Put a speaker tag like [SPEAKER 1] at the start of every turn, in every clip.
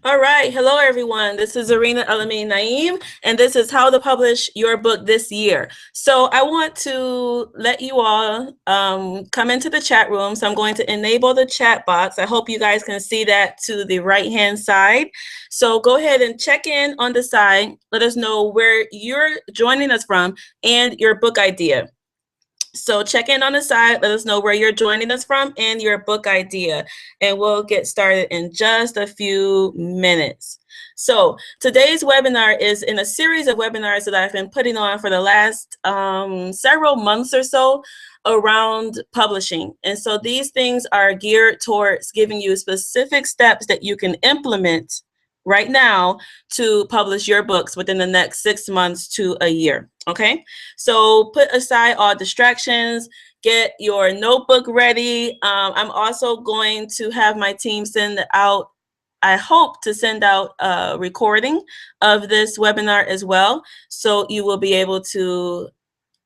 [SPEAKER 1] All right. Hello, everyone. This is Serena El-Amin, and this is how to publish your book this year. So I want to let you all come into the chat room. So I'm going to enable the chat box. I hope you guys can see that to the right-hand side. So go ahead and check in on the side. Let us know where you're joining us from and your book idea. So check in on the side, let us know where you're joining us from and your book idea, and we'll get started in just a few minutes. So today's webinar is in a series of webinars that I've been putting on for the last several months or so around publishing. And so these things are geared towards giving you specific steps that you can implement right now to publish your books within the next 6 months to a year. Okay, so put aside all distractions, get your notebook ready. I'm also going to have my team send out, I hope to send out a recording of this webinar as well, so you will be able to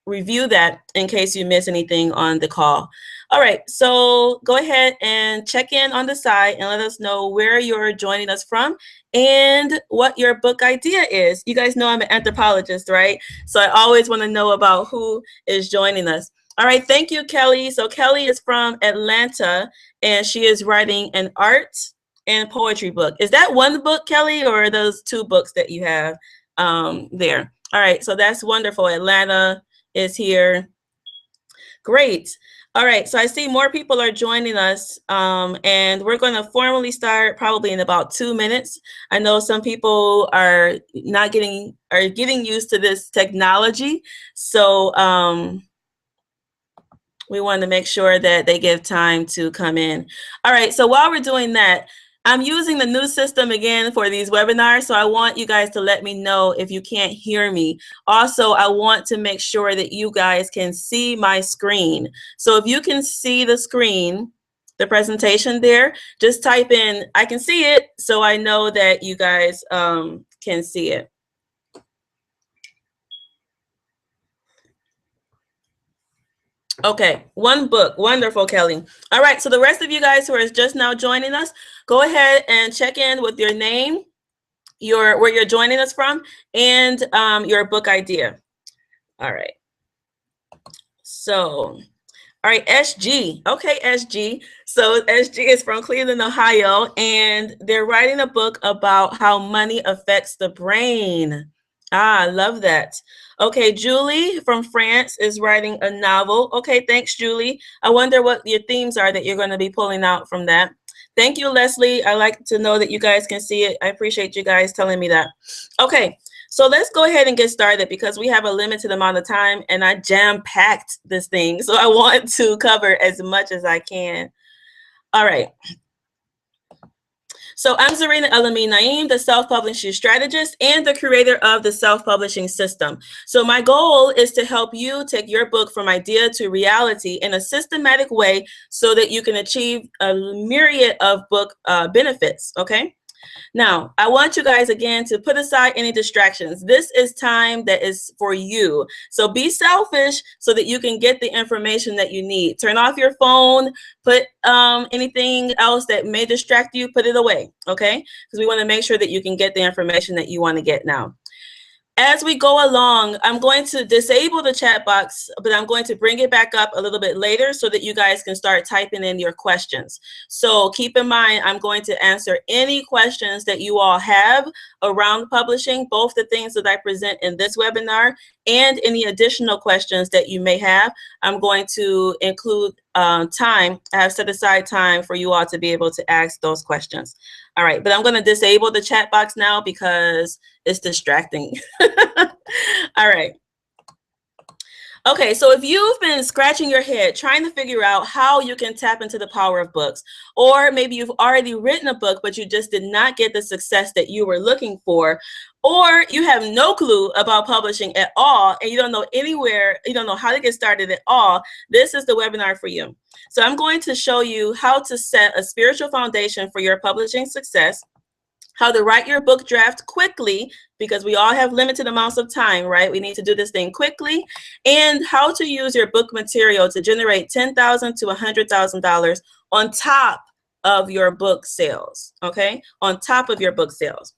[SPEAKER 1] review that in case you miss anything on the call. All right, so go ahead and check in on the side and let us know where you're joining us from and what your book idea is. You guys know I'm an anthropologist, right? So I always want to know about who is joining us. All right, thank you, Kelly. So Kelly is from Atlanta, and she is writing an art and poetry book. Is that one book, Kelly, or are those two books that you have there? All right, so that's wonderful. Atlanta is here. Great. All right, so I see more people are joining us, and we're going to formally start probably in about 2 minutes. I know some people are getting used to this technology, so we want to make sure that they give time to come in. All right, so while we're doing that, I'm using the new system again for these webinars, so I want you guys to let me know if you can't hear me. Also, I want to make sure that you guys can see my screen. So if you can see the screen, the presentation there, just type in, I can see it, so I know that you guys can see it. Okay, one book. Wonderful, Kelly. All right, so the rest of you guys who are just now joining us, go ahead and check in with your name, where you're joining us from, and your book idea. All right. So, all right, SG. Okay, SG. So SG is from Cleveland, Ohio, and they're writing a book about how money affects the brain. Ah, I love that. Okay, Julie from France is writing a novel. Okay, thanks, Julie. I wonder what your themes are that you're going to be pulling out from that. Thank you, Leslie. I like to know that you guys can see it. I appreciate you guys telling me that. Okay, so let's go ahead and get started because we have a limited amount of time and I jam-packed this thing. So I want to cover as much as I can. All right. So I'm Serena El-Amin, the self-publishing strategist and the creator of the self-publishing system. So my goal is to help you take your book from idea to reality in a systematic way so that you can achieve a myriad of book benefits, okay? Now, I want you guys again to put aside any distractions. This is time that is for you. So be selfish so that you can get the information that you need. Turn off your phone, put anything else that may distract you, put it away, okay? Because we want to make sure that you can get the information that you want to get now. As we go along, I'm going to disable the chat box, but I'm going to bring it back up a little bit later so that you guys can start typing in your questions. So keep in mind, I'm going to answer any questions that you all have around publishing, both the things that I present in this webinar and any additional questions that you may have. I'm going to include time. I have set aside time for you all to be able to ask those questions. All right, but I'm going to disable the chat box now because it's distracting. All right. Okay, so if you've been scratching your head trying to figure out how you can tap into the power of books, or maybe you've already written a book, but you just did not get the success that you were looking for, or you have no clue about publishing at all, and you don't know anywhere, you don't know how to get started at all, this is the webinar for you. So I'm going to show you how to set a spiritual foundation for your publishing success, how to write your book draft quickly, because we all have limited amounts of time, right? We need to do this thing quickly, and how to use your book material to generate $10,000 to $100,000 on top of your book sales, okay? On top of your book sales.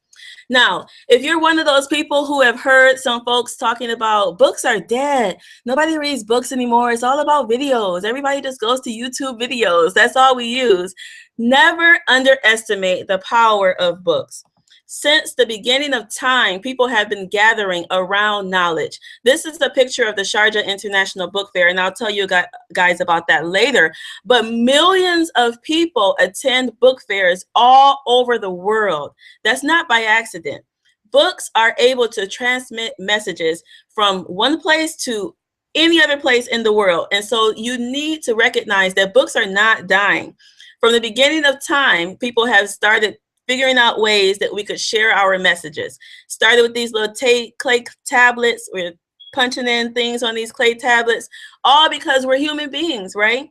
[SPEAKER 1] Now, if you're one of those people who have heard some folks talking about books are dead, nobody reads books anymore, it's all about videos, everybody just goes to YouTube videos, that's all we use. Never underestimate the power of books. Since the beginning of time, people have been gathering around knowledge. This is a picture of the Sharjah International Book Fair, and I'll tell you guys about that later. But millions of people attend book fairs all over the world. That's not by accident. Books are able to transmit messages from one place to any other place in the world. And so you need to recognize that books are not dying. From the beginning of time, people have started figuring out ways that we could share our messages. Started with these little clay tablets. We're punching in things on these clay tablets, all because we're human beings, right?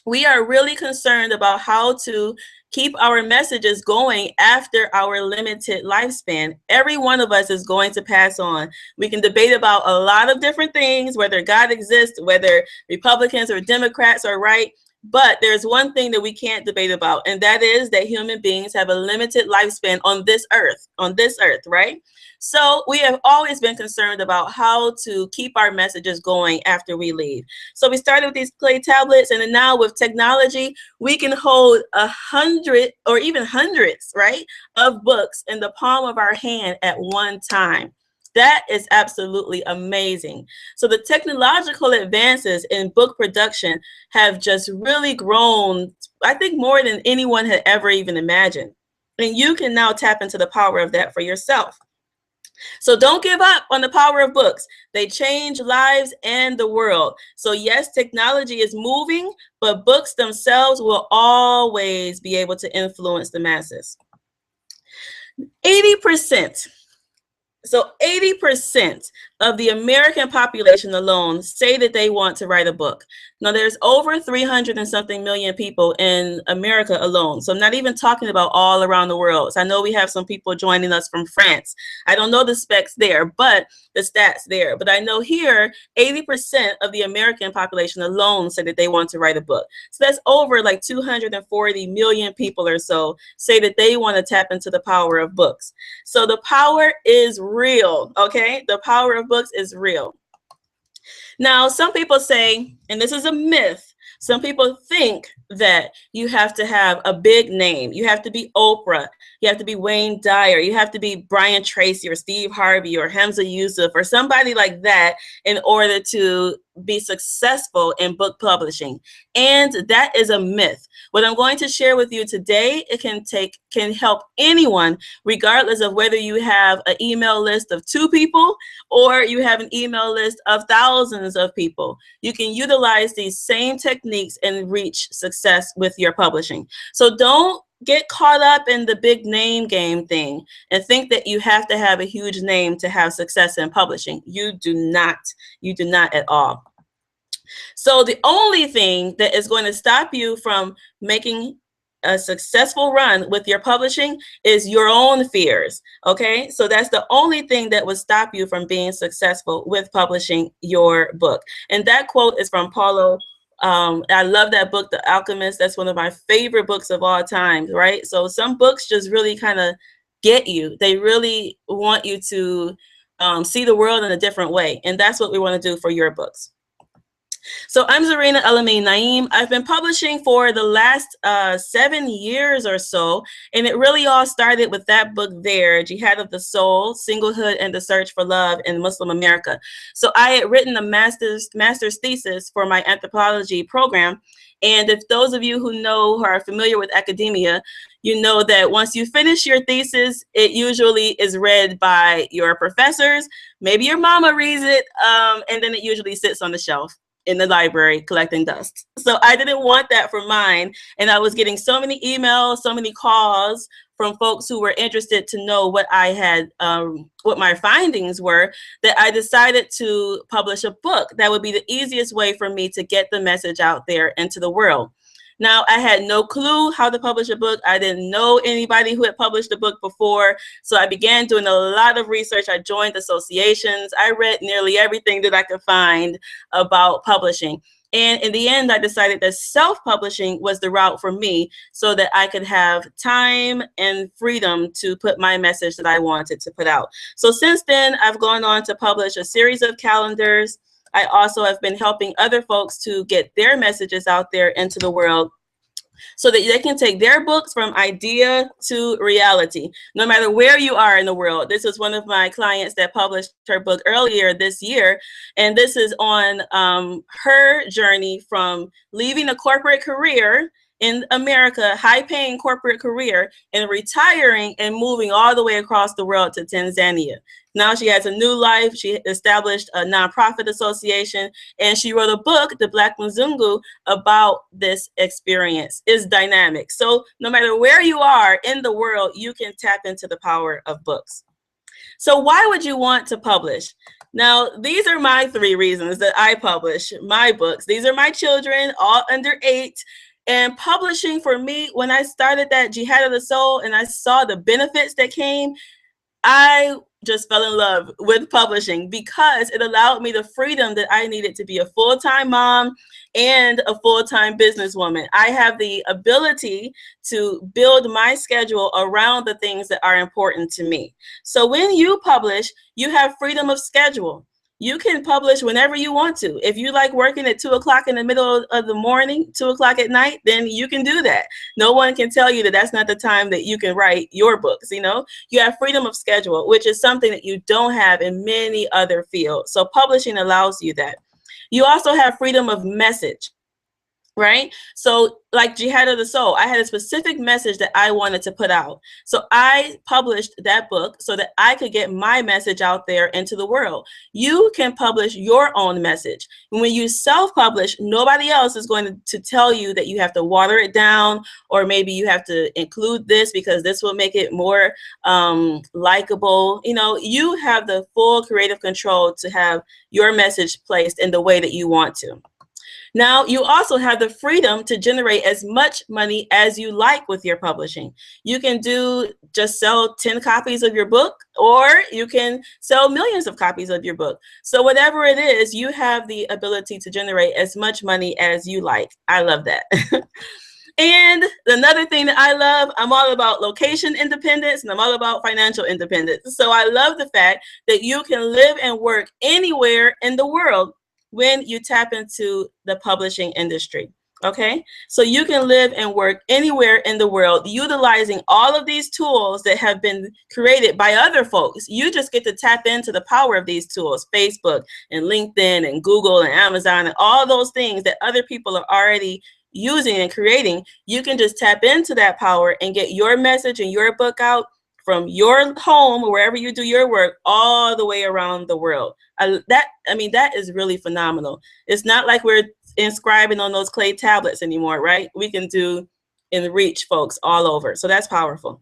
[SPEAKER 1] We are really concerned about how to keep our messages going after our limited lifespan. Every one of us is going to pass on. We can debate about a lot of different things, whether God exists, whether Republicans or Democrats are right. But there's one thing that we can't debate about, and that is that human beings have a limited lifespan on this earth, right? So we have always been concerned about how to keep our messages going after we leave. So we started with these clay tablets, and then now with technology, we can hold 100 or even hundreds, right, of books in the palm of our hand at one time. That is absolutely amazing. So the technological advances in book production have just really grown, I think, more than anyone had ever even imagined. And you can now tap into the power of that for yourself. So don't give up on the power of books. They change lives and the world. So yes, technology is moving, but books themselves will always be able to influence the masses. 80%. So 80% of the American population alone say that they want to write a book. Now there's over 300 and something million people in America alone. So I'm not even talking about all around the world. So I know we have some people joining us from France. I don't know the specs there, but the stats there. But I know here, 80% of the American population alone say that they want to write a book. So that's over like 240 million people or so say that they want to tap into the power of books. So the power is real, okay? The power of books is real. Now, some people say, and this is a myth, some people think that you have to have a big name. You have to be Oprah. You have to be Wayne Dyer. You have to be Brian Tracy or Steve Harvey or Hamza Yusuf or somebody like that in order to be successful in book publishing. And that is a myth. What I'm going to share with you today, it can help anyone, regardless of whether you have an email list of 2 people or you have an email list of thousands of people. You can utilize these same techniques and reach success with your publishing. So don't get caught up in the big name game thing and think that you have to have a huge name to have success in publishing. You do not at all. So the only thing that is going to stop you from making a successful run with your publishing is your own fears, okay? So that's the only thing that would stop you from being successful with publishing your book. And that quote is from Paulo. I love that book, The Alchemist. That's one of my favorite books of all time, right? So some books just really kind of get you. They really want you to see the world in a different way. And that's what we want to do for your books. So I'm Serena El-Amin Naim. I've been publishing for the last 7 years or so, and it really all started with that book there, Jihad of the Soul, Singlehood and the Search for Love in Muslim America. So I had written a master's thesis for my anthropology program, and if those of you who know, who are familiar with academia, you know that once you finish your thesis, it usually is read by your professors, maybe your mama reads it, and then it usually sits on the shelf in the library collecting dust. So I didn't want that for mine. And I was getting so many emails, so many calls from folks who were interested to know what I had, what my findings were, that I decided to publish a book. That would be the easiest way for me to get the message out there into the world. Now, I had no clue how to publish a book. I didn't know anybody who had published a book before. So I began doing a lot of research. I joined associations. I read nearly everything that I could find about publishing. And in the end, I decided that self-publishing was the route for me so that I could have time and freedom to put my message that I wanted to put out. So since then, I've gone on to publish a series of calendars. I also have been helping other folks to get their messages out there into the world so that they can take their books from idea to reality, no matter where you are in the world. This is one of my clients that published her book earlier this year, and this is on her journey from leaving a corporate career in America, high-paying corporate career, and retiring and moving all the way across the world to Tanzania. Now she has a new life. She established a nonprofit association, and she wrote a book, The Black Mzungu, about this experience. It's dynamic. So no matter where you are in the world, you can tap into the power of books. So why would you want to publish? Now, these are my 3 reasons that I publish my books. These are my children, all under 8. And publishing for me, when I started that Jihad of the Soul and I saw the benefits that came, I just fell in love with publishing because it allowed me the freedom that I needed to be a full-time mom and a full-time businesswoman. I have the ability to build my schedule around the things that are important to me. So when you publish, you have freedom of schedule. You can publish whenever you want to. If you like working at 2 o'clock in the middle of the morning, 2 o'clock at night, then you can do that. No one can tell you that that's not the time that you can write your books. You know, you have freedom of schedule, which is something that you don't have in many other fields. So publishing allows you that. You also have freedom of message. Right? So like Jihad of the Soul, I had a specific message that I wanted to put out. So I published that book so that I could get my message out there into the world. You can publish your own message. When you self-publish, nobody else is going to tell you that you have to water it down, or maybe you have to include this because this will make it more likable. You know, you have the full creative control to have your message placed in the way that you want to. Now, you also have the freedom to generate as much money as you like with your publishing. You can just sell 10 copies of your book, or you can sell millions of copies of your book. So whatever it is, you have the ability to generate as much money as you like. I love that. And another thing that I love, I'm all about location independence and I'm all about financial independence. So I love the fact that you can live and work anywhere in the world when you tap into the publishing industry. Okay, so you can live and work anywhere in the world utilizing all of these tools that have been created by other folks. You just get to tap into the power of these tools, Facebook and LinkedIn and Google and Amazon and all those things that other people are already using and creating. You can just tap into that power and get your message and your book out from your home, wherever you do your work, all the way around the world. That is really phenomenal. It's not like we're inscribing on those clay tablets anymore, right? We can do and reach folks all over. So that's powerful.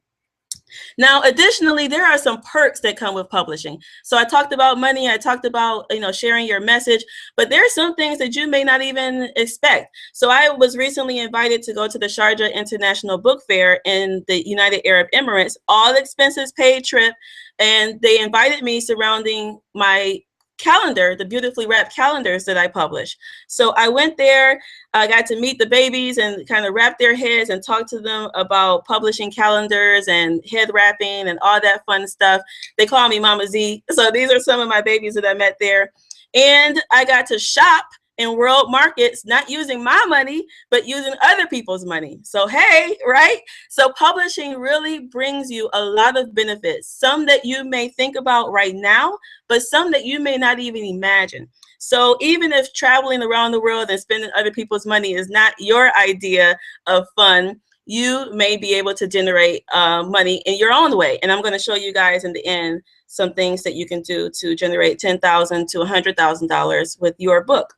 [SPEAKER 1] Now, additionally, there are some perks that come with publishing. So I talked about money, I talked about, sharing your message, but there are some things that you may not even expect. So I was recently invited to go to the Sharjah International Book Fair in the United Arab Emirates, all expenses paid trip, and they invited me surrounding my calendar, the beautifully wrapped calendars that I publish. So I went there, I got to meet the babies and kind of wrap their heads and talk to them about publishing calendars and head wrapping and all that fun stuff. They call me Mama Z. So these are some of my babies that I met there. And I got to shop in world markets, not using my money, but using other people's money. So, hey, right? So publishing really brings you a lot of benefits, some that you may think about right now, but some that you may not even imagine. So even if traveling around the world and spending other people's money is not your idea of fun, you may be able to generate money in your own way. And I'm going to show you guys in the end some things that you can do to generate $10,000 to $100,000 with your book.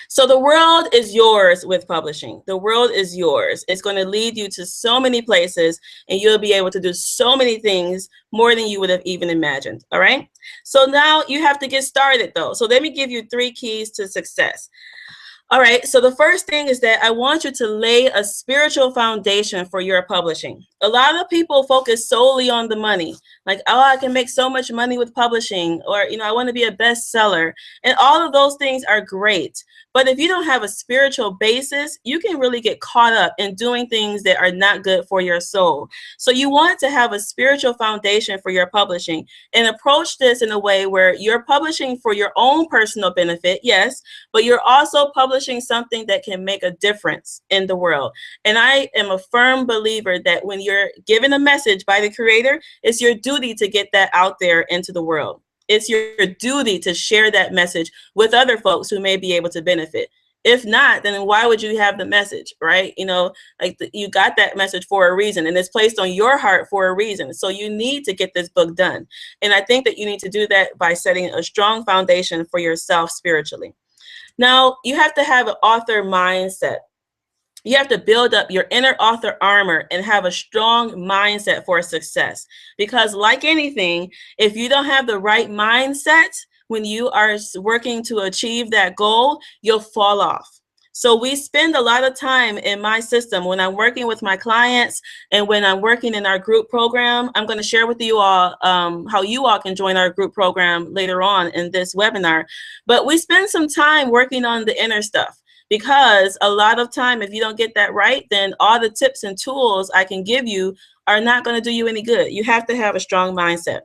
[SPEAKER 1] So the world is yours with publishing. The world is yours. It's going to lead you to so many places, and you'll be able to do so many things more than you would have even imagined. All right. So now you have to get started, though. So let me give you 3 keys to success. All right, so the first thing is that I want you to lay a spiritual foundation for your publishing. A lot of people focus solely on the money, like, oh, I can make so much money with publishing, or, I want to be a bestseller. And all of those things are great. But if you don't have a spiritual basis, you can really get caught up in doing things that are not good for your soul. So you want to have a spiritual foundation for your publishing and approach this in a way where you're publishing for your own personal benefit, yes, but you're also publishing something that can make a difference in the world. And I am a firm believer that when you're given a message by the Creator, it's your duty to get that out there into the world. It's your duty to share that message with other folks who may be able to benefit. If not, then why would you have the message, right? You know, like you got that message for a reason, and it's placed on your heart for a reason. So you need to get this book done. And I think that you need to do that by setting a strong foundation for yourself spiritually. Now, you have to have an author mindset. You have to build up your inner author armor and have a strong mindset for success. Because like anything, if you don't have the right mindset when you are working to achieve that goal, you'll fall off. So we spend a lot of time in my system when I'm working with my clients and when I'm working in our group program. I'm going to share with you all how you all can join our group program later on in this webinar. But we spend some time working on the inner stuff. Because a lot of time, if you don't get that right, then all the tips and tools I can give you are not going to do you any good. You have to have a strong mindset.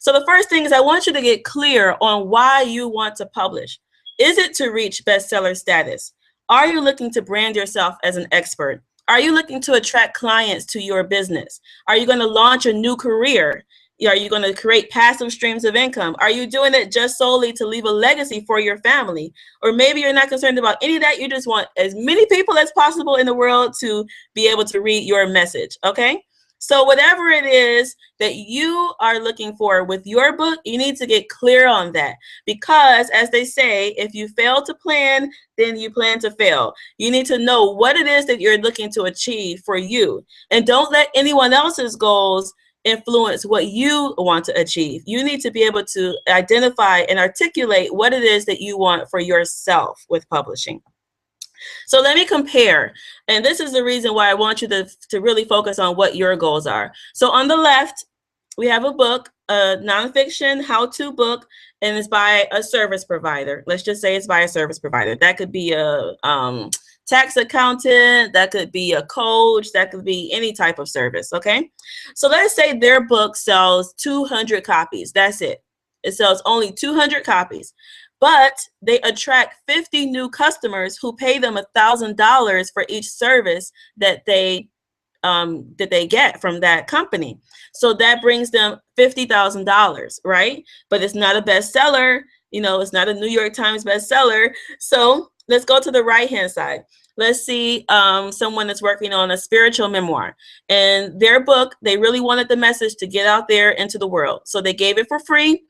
[SPEAKER 1] So the first thing is I want you to get clear on why you want to publish. Is it to reach bestseller status? Are you looking to brand yourself as an expert? Are you looking to attract clients to your business? Are you going to launch a new career? Are you going to create passive streams of income? Are you doing it just solely to leave a legacy for your family? Or maybe you're not concerned about any of that. You just want as many people as possible in the world to be able to read your message, okay? So whatever it is that you are looking for with your book, you need to get clear on that. Because as they say, if you fail to plan, then you plan to fail. You need to know what it is that you're looking to achieve for you. And don't let anyone else's goals influence what you want to achieve. You need to be able to identify and articulate what it is that you want for yourself with publishing. So let me compare. And this is the reason why I want you to really focus on what your goals are. So on the left, we have a book, a nonfiction how-to book, and it's by a service provider. Let's just say it's by a service provider. That could be a tax accountant, that could be a coach, that could be any type of service, okay? So let's say their book sells 200 copies. That's it. It sells only 200 copies. But they attract 50 new customers who pay them $1,000 for each service that they get from that company. So that brings them $50,000, right? But it's not a bestseller. You know, it's not a New York Times bestseller. So let's go to the right-hand side. Let's see someone that's working on a spiritual memoir. And their book, they really wanted the message to get out there into the world. So they gave it for free.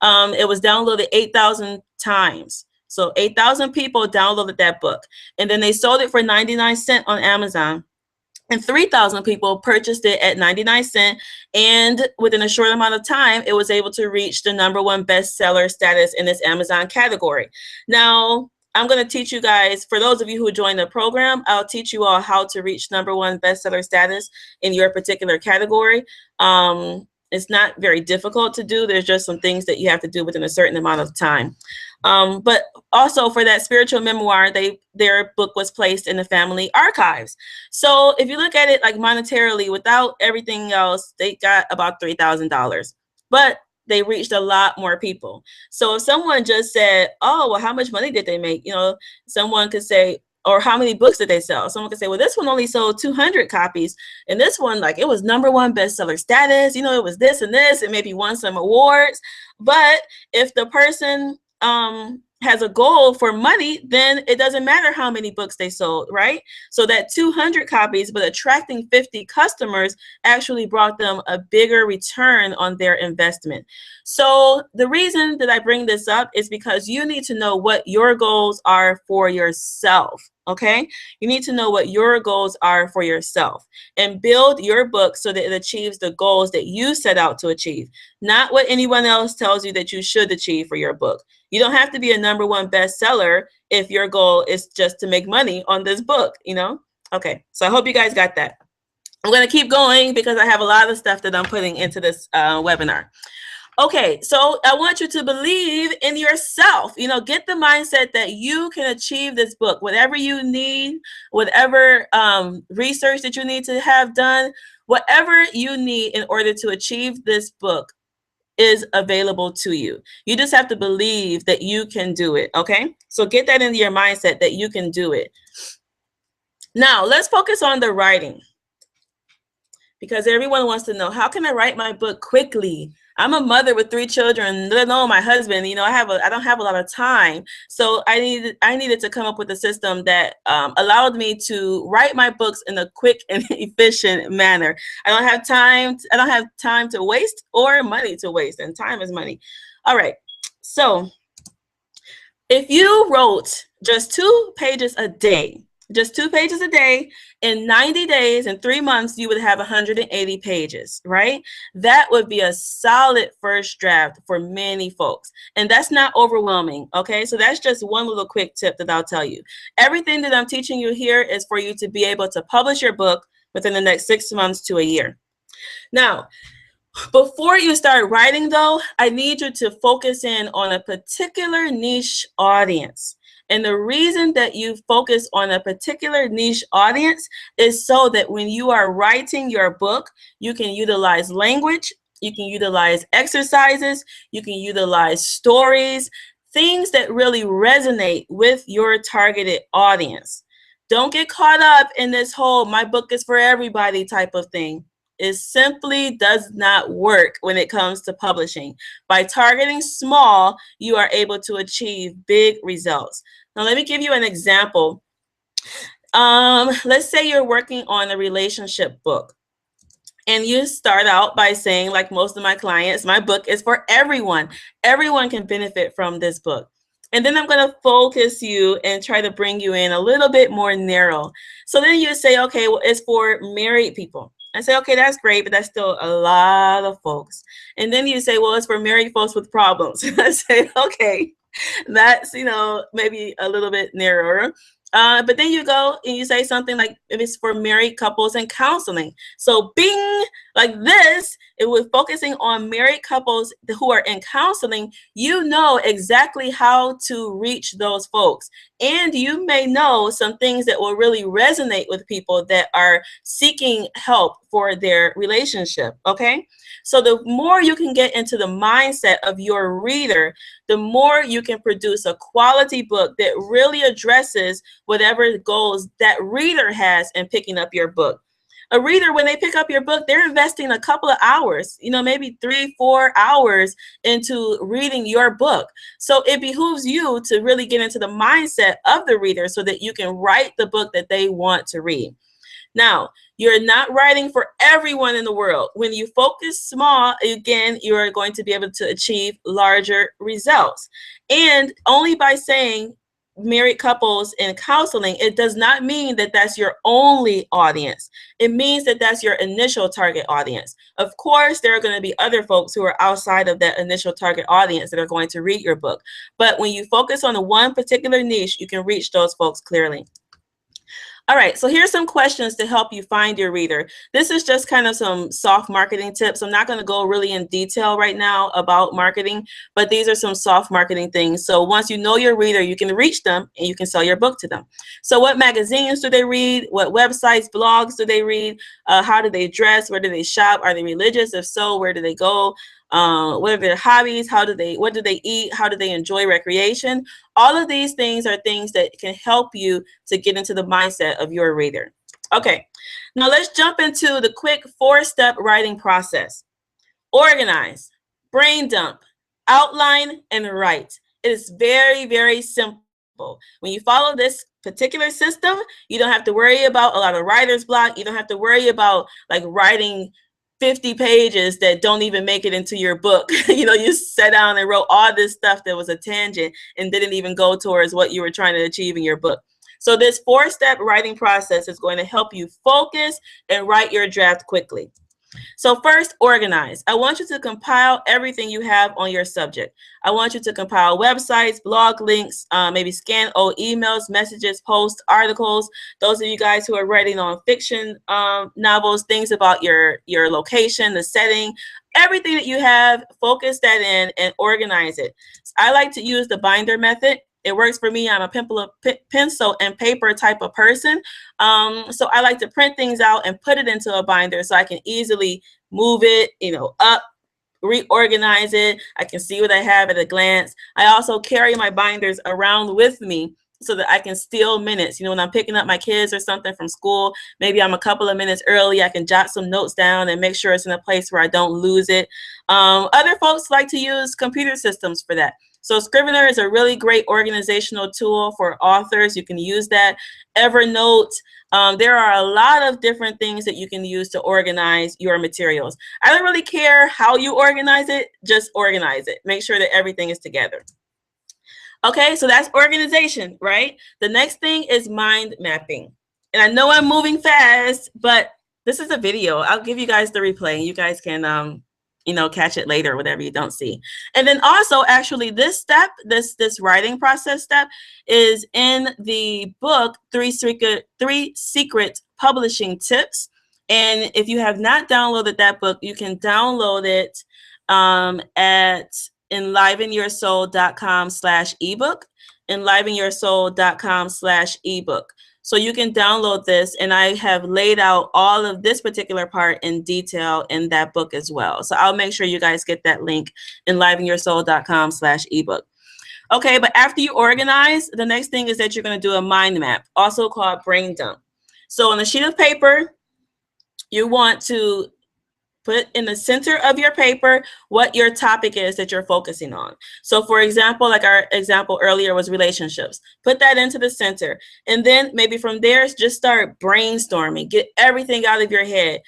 [SPEAKER 1] It was downloaded 8,000 times. So 8,000 people downloaded that book. And then they sold it for 99 cents on Amazon. And 3,000 people purchased it at 99 cents. And within a short amount of time, it was able to reach the #1 bestseller status in its Amazon category. Now, I'm going to teach you guys, for those of you who join the program, I'll teach you all how to reach #1 bestseller status in your particular category. It's not very difficult to do. There's just some things that you have to do within a certain amount of time. But also for that spiritual memoir, their book was placed in the family archives. So if you look at it like monetarily, without everything else, they got about $3,000. But they reached a lot more people. So if someone just said, oh, well, how much money did they make? You know, someone could say, or how many books did they sell? Someone could say, well, this one only sold 200 copies. And this one, like, it was #1 bestseller status. You know, it was this and this. It maybe won some awards. But if the person has a goal for money, then it doesn't matter how many books they sold, right? So that 200 copies, but attracting 50 customers actually brought them a bigger return on their investment. So the reason that I bring this up is because you need to know what your goals are for yourself. Okay, you need to know what your goals are for yourself and build your book so that it achieves the goals that you set out to achieve, not what anyone else tells you that you should achieve for your book. You don't have to be a #1 bestseller if your goal is just to make money on this book, you know? Okay, so I hope you guys got that. I'm going to keep going because I have a lot of stuff that I'm putting into this webinar. Okay, so I want you to believe in yourself. You know, get the mindset that you can achieve this book. Whatever you need, whatever research that you need to have done, whatever you need in order to achieve this book is available to you. You just have to believe that you can do it, okay? So get that into your mindset that you can do it. Now, let's focus on the writing, because everyone wants to know, how can I write my book quickly? I'm a mother with 3 children, let alone my husband. You know, I don't have a lot of time. So I needed to come up with a system that allowed me to write my books in a quick and efficient manner. I don't have time to waste or money to waste, and time is money. All right. So if you wrote just 2 pages a day, in 90 days, in 3 months, you would have 180 pages, right? That would be a solid first draft for many folks. And that's not overwhelming, okay? So that's just one little quick tip that I'll tell you. Everything that I'm teaching you here is for you to be able to publish your book within the next 6 months to a year. Now, before you start writing, though, I need you to focus in on a particular niche audience. And the reason that you focus on a particular niche audience is so that when you are writing your book, you can utilize language, you can utilize exercises, you can utilize stories, things that really resonate with your targeted audience. Don't get caught up in this whole "my book is for everybody" type of thing. It simply does not work when it comes to publishing. By targeting small, you are able to achieve big results. Now, let me give you an example. Let's say you're working on a relationship book, and you start out by saying, like most of my clients, my book is for everyone. Everyone can benefit from this book. And then I'm going to focus you and try to bring you in a little bit more narrow. So then you say, okay, well, it's for married people. I say, okay, that's great, but that's still a lot of folks. And then you say, well, it's for married folks with problems. I say, okay, that's, maybe a little bit narrower. But then you go and you say something like, if it's for married couples and counseling. So bing, like this, it was focusing on married couples who are in counseling. You know exactly how to reach those folks. And you may know some things that will really resonate with people that are seeking help for their relationship, okay? So the more you can get into the mindset of your reader, the more you can produce a quality book that really addresses whatever goals that reader has in picking up your book. A reader, when they pick up your book, they're investing a couple of hours, maybe 3-4 hours into reading your book. So it behooves you to really get into the mindset of the reader so that you can write the book that they want to read. Now, you're not writing for everyone in the world. When you focus small, again, you are going to be able to achieve larger results. And only by saying married couples in counseling, it does not mean that that's your only audience. It means that that's your initial target audience. Of course, there are going to be other folks who are outside of that initial target audience that are going to read your book. But when you focus on the one particular niche, you can reach those folks clearly. All right, so here's some questions to help you find your reader. This is just kind of some soft marketing tips. I'm not going to go really in detail right now about marketing, but these are some soft marketing things. So once you know your reader, you can reach them and you can sell your book to them. So what magazines do they read? What websites, blogs do they read? How do they dress? Where do they shop? Are they religious? If so, where do they go? What are their hobbies? What do they eat? How do they enjoy recreation? All of these things are things that can help you to get into the mindset of your reader. Okay, now let's jump into the quick 4-step writing process. Organize, brain dump, outline, and write. It is very, very simple. When you follow this particular system, you don't have to worry about a lot of writer's block. You don't have to worry about like writing 50 pages that don't even make it into your book. You sat down and wrote all this stuff that was a tangent and didn't even go towards what you were trying to achieve in your book. So this 4-step writing process is going to help you focus and write your draft quickly. So first, organize. I want you to compile everything you have on your subject. I want you to compile websites, blog links, maybe scan old emails, messages, posts, articles. Those of you guys who are writing on fiction novels, things about your location, the setting. everything that you have, focus that in and organize it. I like to use the binder method. It works for me. I'm a pencil and paper type of person. So I like to print things out and put it into a binder so I can easily move it, up, reorganize it. I can see what I have at a glance. I also carry my binders around with me so that I can steal minutes. When I'm picking up my kids or something from school, maybe I'm a couple of minutes early, I can jot some notes down and make sure it's in a place where I don't lose it. Other folks like to use computer systems for that. So Scrivener is a really great organizational tool for authors. You can use that. Evernote. There are a lot of different things that you can use to organize your materials. I don't really care how you organize it, just organize it. Make sure that everything is together. Okay, so that's organization, right? The next thing is mind mapping. And I know I'm moving fast, but this is a video. I'll give you guys the replay. You guys can catch it later, whatever you don't see. And then also, actually, this step, this writing process step is in the book, Three Secret Publishing Tips. And if you have not downloaded that book, you can download it at enlivenyoursoul.com/ebook, enlivenyoursoul.com/ebook. So you can download this, and I have laid out all of this particular part in detail in that book as well. So I'll make sure you guys get that link, enlivenyoursoul.com/ebook. Okay, but after you organize, the next thing is that you're going to do a mind map, also called brain dump. So on a sheet of paper, you want to put in the center of your paper what your topic is that you're focusing on. So for example, like our example earlier was relationships. Put that into the center. And then maybe from there, just start brainstorming. Get everything out of your head.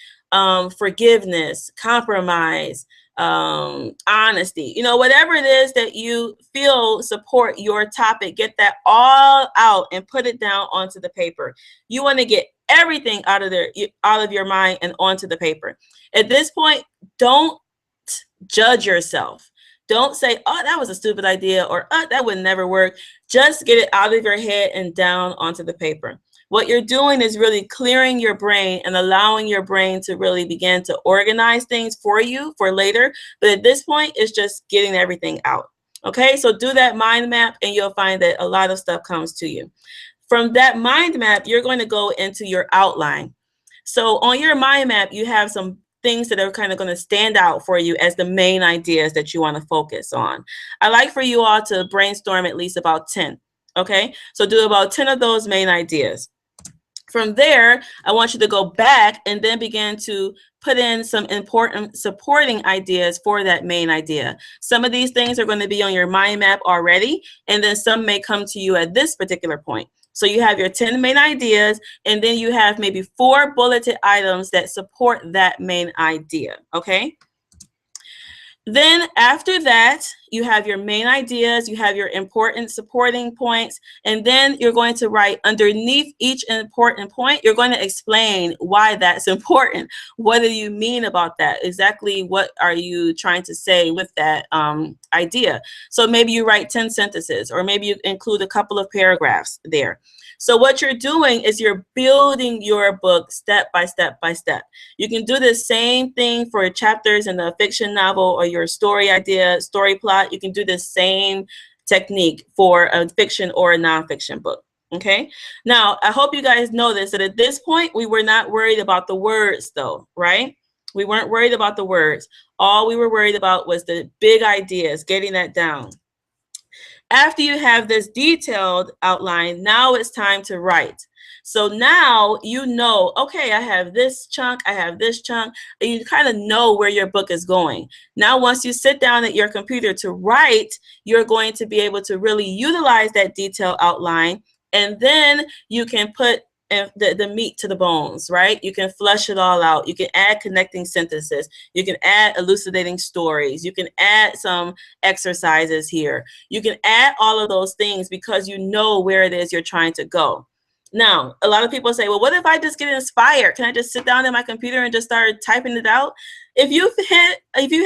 [SPEAKER 1] Forgiveness, compromise, honesty, whatever it is that you feel support your topic, get that all out and put it down onto the paper. You want to get everything out of your mind and onto the paper. At this point, don't judge yourself. Don't say, oh, that was a stupid idea, or oh, that would never work. Just get it out of your head and down onto the paper. What you're doing is really clearing your brain and allowing your brain to really begin to organize things for you for later. But at this point, it's just getting everything out. Okay, so do that mind map and you'll find that a lot of stuff comes to you. From that mind map, you're going to go into your outline. So on your mind map, you have some things that are kind of going to stand out for you as the main ideas that you want to focus on. I like for you all to brainstorm at least about 10. Okay, so do about 10 of those main ideas. From there, I want you to go back and then begin to put in some important supporting ideas for that main idea. Some of these things are going to be on your mind map already, and then some may come to you at this particular point. So you have your 10 main ideas, and then you have maybe 4 bulleted items that support that main idea, okay? Then after that, you have your main ideas, you have your important supporting points, and then you're going to write underneath each important point, you're going to explain why that's important. What do you mean about that? Exactly what are you trying to say with that idea? So maybe you write 10 sentences, or maybe you include a couple of paragraphs there. So what you're doing is you're building your book step by step by step. You can do the same thing for chapters in a fiction novel or your story idea, story plot. You can do the same technique for a fiction or a nonfiction book. Okay. Now, I hope you guys know this, that at this point, we were not worried about the words though, right? We weren't worried about the words. All we were worried about was the big ideas, getting that down. After you have this detailed outline, now it's time to write. So now you know, okay, I have this chunk, I have this chunk, and you kind of know where your book is going. Now, once you sit down at your computer to write, you're going to be able to really utilize that detailed outline, and then you can put the meat to the bones, right? You can flush it all out. You can add connecting sentences. You can add elucidating stories. You can add some exercises here. You can add all of those things because you know where it is you're trying to go. Now, a lot of people say, well, what if I just get inspired? Can I just sit down at my computer and just start typing it out? If you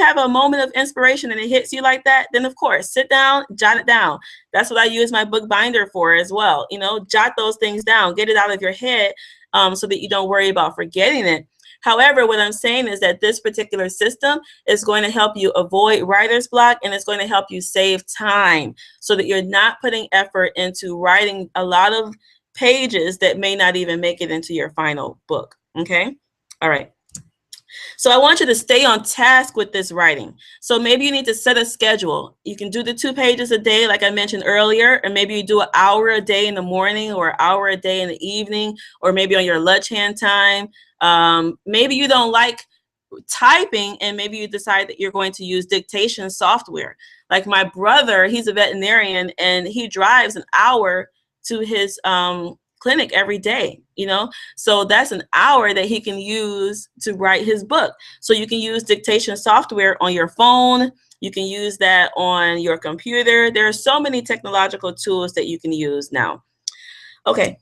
[SPEAKER 1] have a moment of inspiration and it hits you like that, then of course, sit down, jot it down. That's what I use my book binder for as well. You know, jot those things down, get it out of your head so that you don't worry about forgetting it. However, what I'm saying is that this particular system is going to help you avoid writer's block, and it's going to help you save time so that you're not putting effort into writing a lot of pages that may not even make it into your final book. Okay? All right. So I want you to stay on task with this writing. So maybe you need to set a schedule. You can do the 2 pages a day, like I mentioned earlier, or maybe you do an hour a day in the morning or an hour a day in the evening, or maybe on your lunch hand time. Maybe you don't like typing, and maybe you decide that you're going to use dictation software. Like my brother, he's a veterinarian, and he drives an hour to his clinic every day, you know, so that's an hour that he can use to write his book. So you can use dictation software on your phone. You can use that on your computer. There are so many technological tools that you can use now. Okay.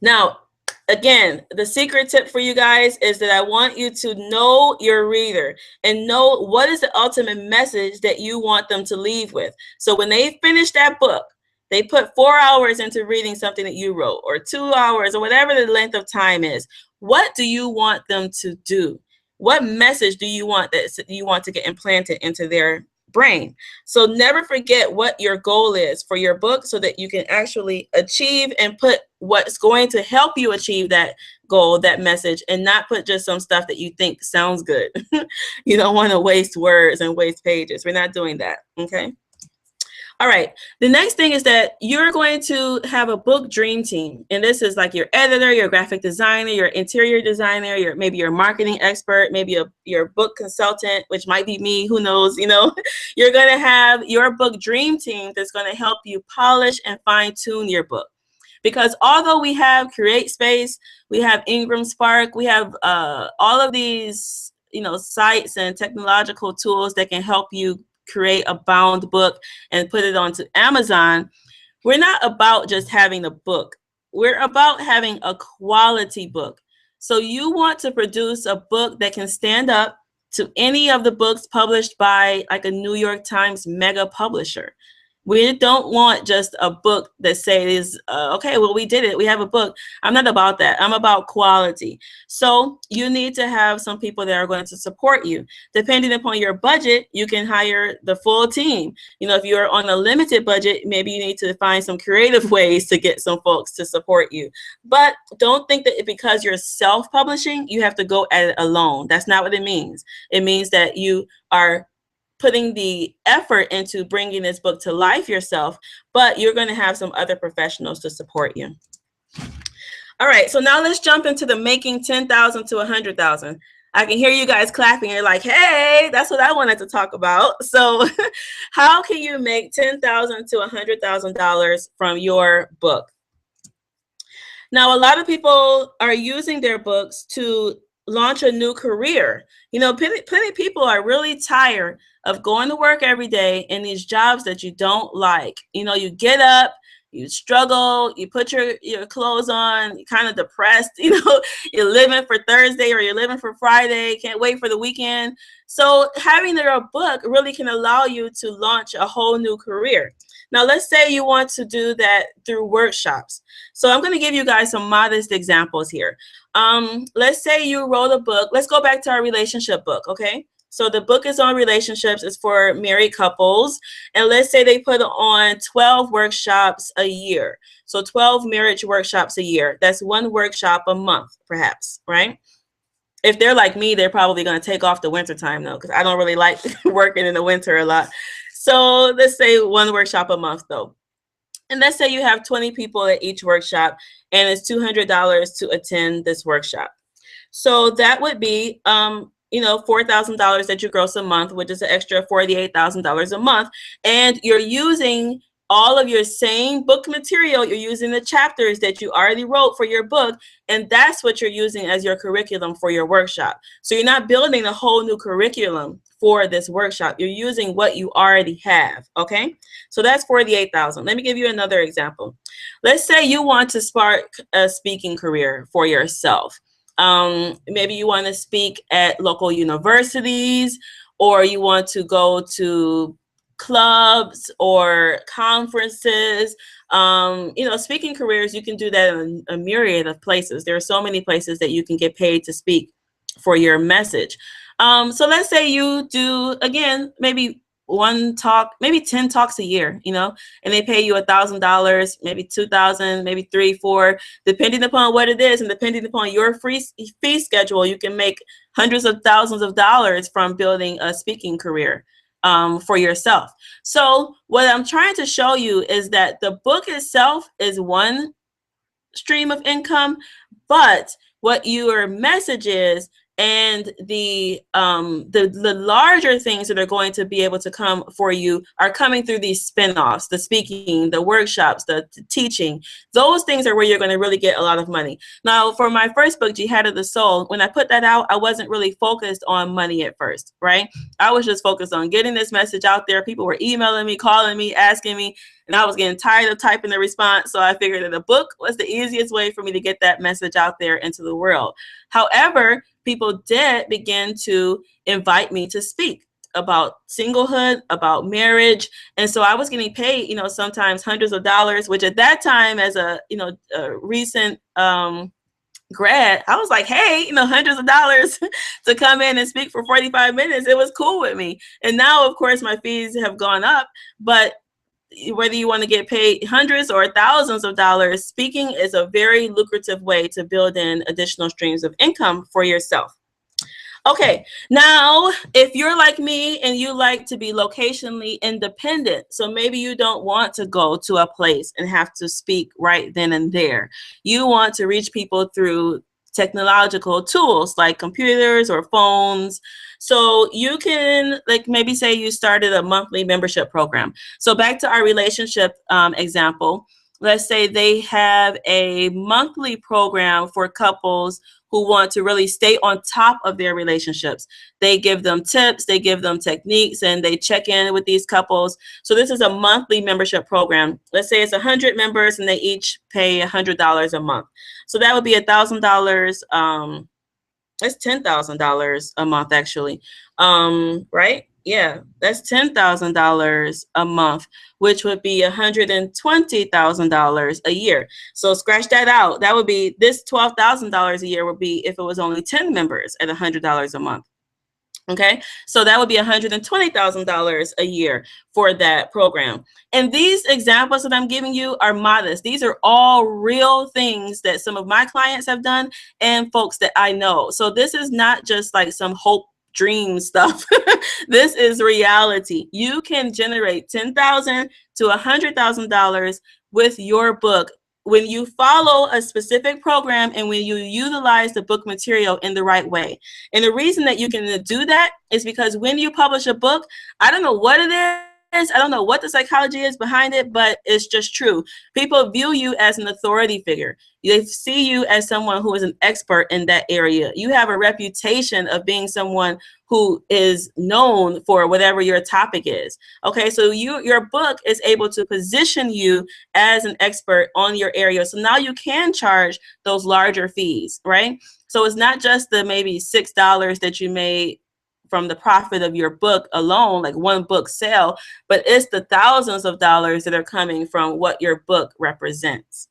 [SPEAKER 1] Now, again, the secret tip for you guys is that I want you to know your reader and know what is the ultimate message that you want them to leave with. So when they finish that book, they put 4 hours into reading something that you wrote, or 2 hours, or whatever the length of time is. What do you want them to do? What message do you want to get implanted into their brain? So never forget what your goal is for your book, so that you can actually achieve and put what's going to help you achieve that goal, that message, and not put just some stuff that you think sounds good. You don't want to waste words and waste pages. We're not doing that, okay? All right, the next thing is that you're going to have a book dream team. And this is like your editor, your graphic designer, your interior designer, maybe your marketing expert, maybe your book consultant, which might be me, who knows, you know. You're going to have your book dream team that's going to help you polish and fine tune your book. Because although we have CreateSpace, we have Ingram Spark, we have all of these, you know, sites and technological tools that can help you create a bound book and put it onto Amazon, we're not about just having a book. We're about having a quality book. So you want to produce a book that can stand up to any of the books published by like a New York Times mega publisher. We don't want just a book that says, okay, well, we did it. We have a book. I'm not about that. I'm about quality. So you need to have some people that are going to support you. Depending upon your budget, you can hire the full team. You know, if you're on a limited budget, maybe you need to find some creative ways to get some folks to support you. But don't think that because you're self-publishing, you have to go at it alone. That's not what it means. It means that you are putting the effort into bringing this book to life yourself, but you're going to have some other professionals to support you. All right, so now let's jump into the making 10,000 to 100,000. I can hear you guys clapping. You're like, hey, that's what I wanted to talk about. So how can you make $10,000 to $100,000 from your book? Now, a lot of people are using their books to launch a new career. You know, plenty of people are really tired of going to work every day in these jobs that you don't like. You know, you get up, you struggle, you put your clothes on, you're kind of depressed, you know, you're living for Thursday or you're living for Friday, can't wait for the weekend. So having your book really can allow you to launch a whole new career. Now, let's say you want to do that through workshops. So I'm going to give you guys some modest examples here. Let's say you wrote a book. Let's go back to our relationship book, okay? So the book is on relationships. It's for married couples. And let's say they put on 12 workshops a year. So 12 marriage workshops a year. That's 1 workshop a month, perhaps, right? If they're like me, they're probably going to take off the winter time, though, because I don't really like working in the winter a lot. So let's say 1 workshop a month, though. And let's say you have 20 people at each workshop, and it's $200 to attend this workshop. So that would be, you know, $4,000 that you gross a month, which is an extra $48,000 a month. And you're using all of your same book material. You're using the chapters that you already wrote for your book, and that's what you're using as your curriculum for your workshop. So you're not building a whole new curriculum for this workshop. You're using what you already have, okay? So that's $48,000. Let me give you another example. Let's say you want to spark a speaking career for yourself. Maybe you want to speak at local universities, or you want to go to clubs or conferences. You know, speaking careers, you can do that in a myriad of places. There are so many places that you can get paid to speak for your message. So let's say you do, again, maybe one talk, maybe 10 talks a year, you know, and they pay you $1,000, maybe 2,000, maybe 3, 4, depending upon what it is, and depending upon your fee schedule, you can make hundreds of thousands of dollars from building a speaking career for yourself. So what I'm trying to show you is that the book itself is one stream of income, but what your message is and the larger things that are going to be able to come for you are coming through these spin-offs, the speaking, the workshops, the teaching. Those things are where you're going to really get a lot of money. Now, for my first book, Jihad of the Soul, when I put that out, I wasn't really focused on money at first, right? I was just focused on getting this message out there. People were emailing me, calling me, asking me, and I was getting tired of typing the response. So I figured that a book was the easiest way for me to get that message out there into the world. However, people did begin to invite me to speak about singlehood, about marriage. And so I was getting paid, you know, sometimes hundreds of dollars, which at that time, as a, you know, a recent grad, I was like, hey, you know, hundreds of dollars to come in and speak for 45 minutes. It was cool with me. And now, of course, my fees have gone up, but whether you want to get paid hundreds or thousands of dollars, speaking is a very lucrative way to build in additional streams of income for yourself. Okay, now if you're like me and you like to be locationally independent, so maybe you don't want to go to a place and have to speak right then and there. You want to reach people through technological tools like computers or phones. So you can, like, maybe say you started a monthly membership program. So back to our relationship example, let's say they have a monthly program for couples who want to really stay on top of their relationships. They give them tips, they give them techniques, and they check in with these couples. So this is a monthly membership program. Let's say it's 100 members and they each pay $100 a month. So that would be $1,000. That's $10,000 a month, actually. Right? Yeah, that's $10,000 a month, which would be $120,000 a year. So scratch that out. That would be, this $12,000 a year would be if it was only 10 members at $100 a month. Okay, so that would be $120,000 a year for that program. And these examples that I'm giving you are modest. These are all real things that some of my clients have done and folks that I know. So this is not just like some hope dream stuff. This is reality. You can generate $10,000 to $100,000 with your book when you follow a specific program and when you utilize the book material in the right way. And the reason that you can do that is because when you publish a book, I don't know what it is, I don't know what the psychology is behind it, but it's just true. People view you as an authority figure. They see you as someone who is an expert in that area. You have a reputation of being someone who is known for whatever your topic is. Okay, so your book is able to position you as an expert on your area. So now you can charge those larger fees, right? So it's not just the maybe $6 that you made from the profit of your book alone, like one book sale, but it's the thousands of dollars that are coming from what your book represents.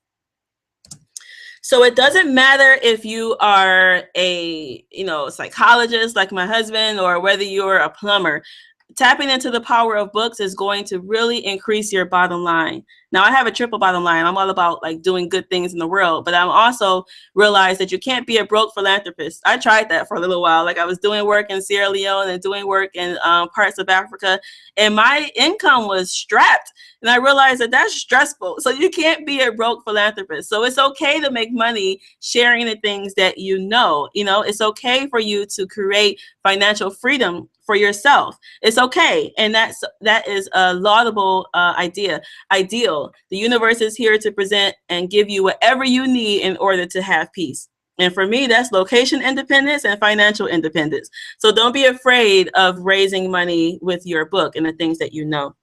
[SPEAKER 1] So it doesn't matter if you are a, psychologist like my husband, or whether you're a plumber. Tapping into the power of books is going to really increase your bottom line. Now, I have a triple bottom line. I'm all about like doing good things in the world, but I'm also realized that you can't be a broke philanthropist. I tried that for a little while. Like, I was doing work in Sierra Leone and doing work in parts of Africa, and my income was strapped. And I realized that that's stressful. So you can't be a broke philanthropist. So it's okay to make money sharing the things that you know. It's okay for you to create financial freedom for yourself. It's okay. And that is a laudable ideal. The universe is here to present and give you whatever you need in order to have peace. And for me, that's location independence and financial independence. So don't be afraid of raising money with your book and the things that you know.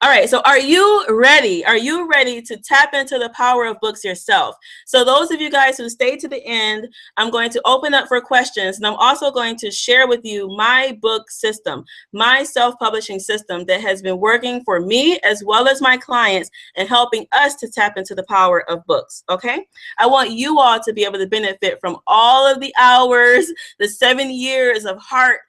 [SPEAKER 1] All right, so are you ready? Are you ready to tap into the power of books yourself? So those of you guys who stay to the end, I'm going to open up for questions, and I'm also going to share with you my book system, my self-publishing system that has been working for me as well as my clients and helping us to tap into the power of books, okay? I want you all to be able to benefit from all of the hours, the 7 years of heart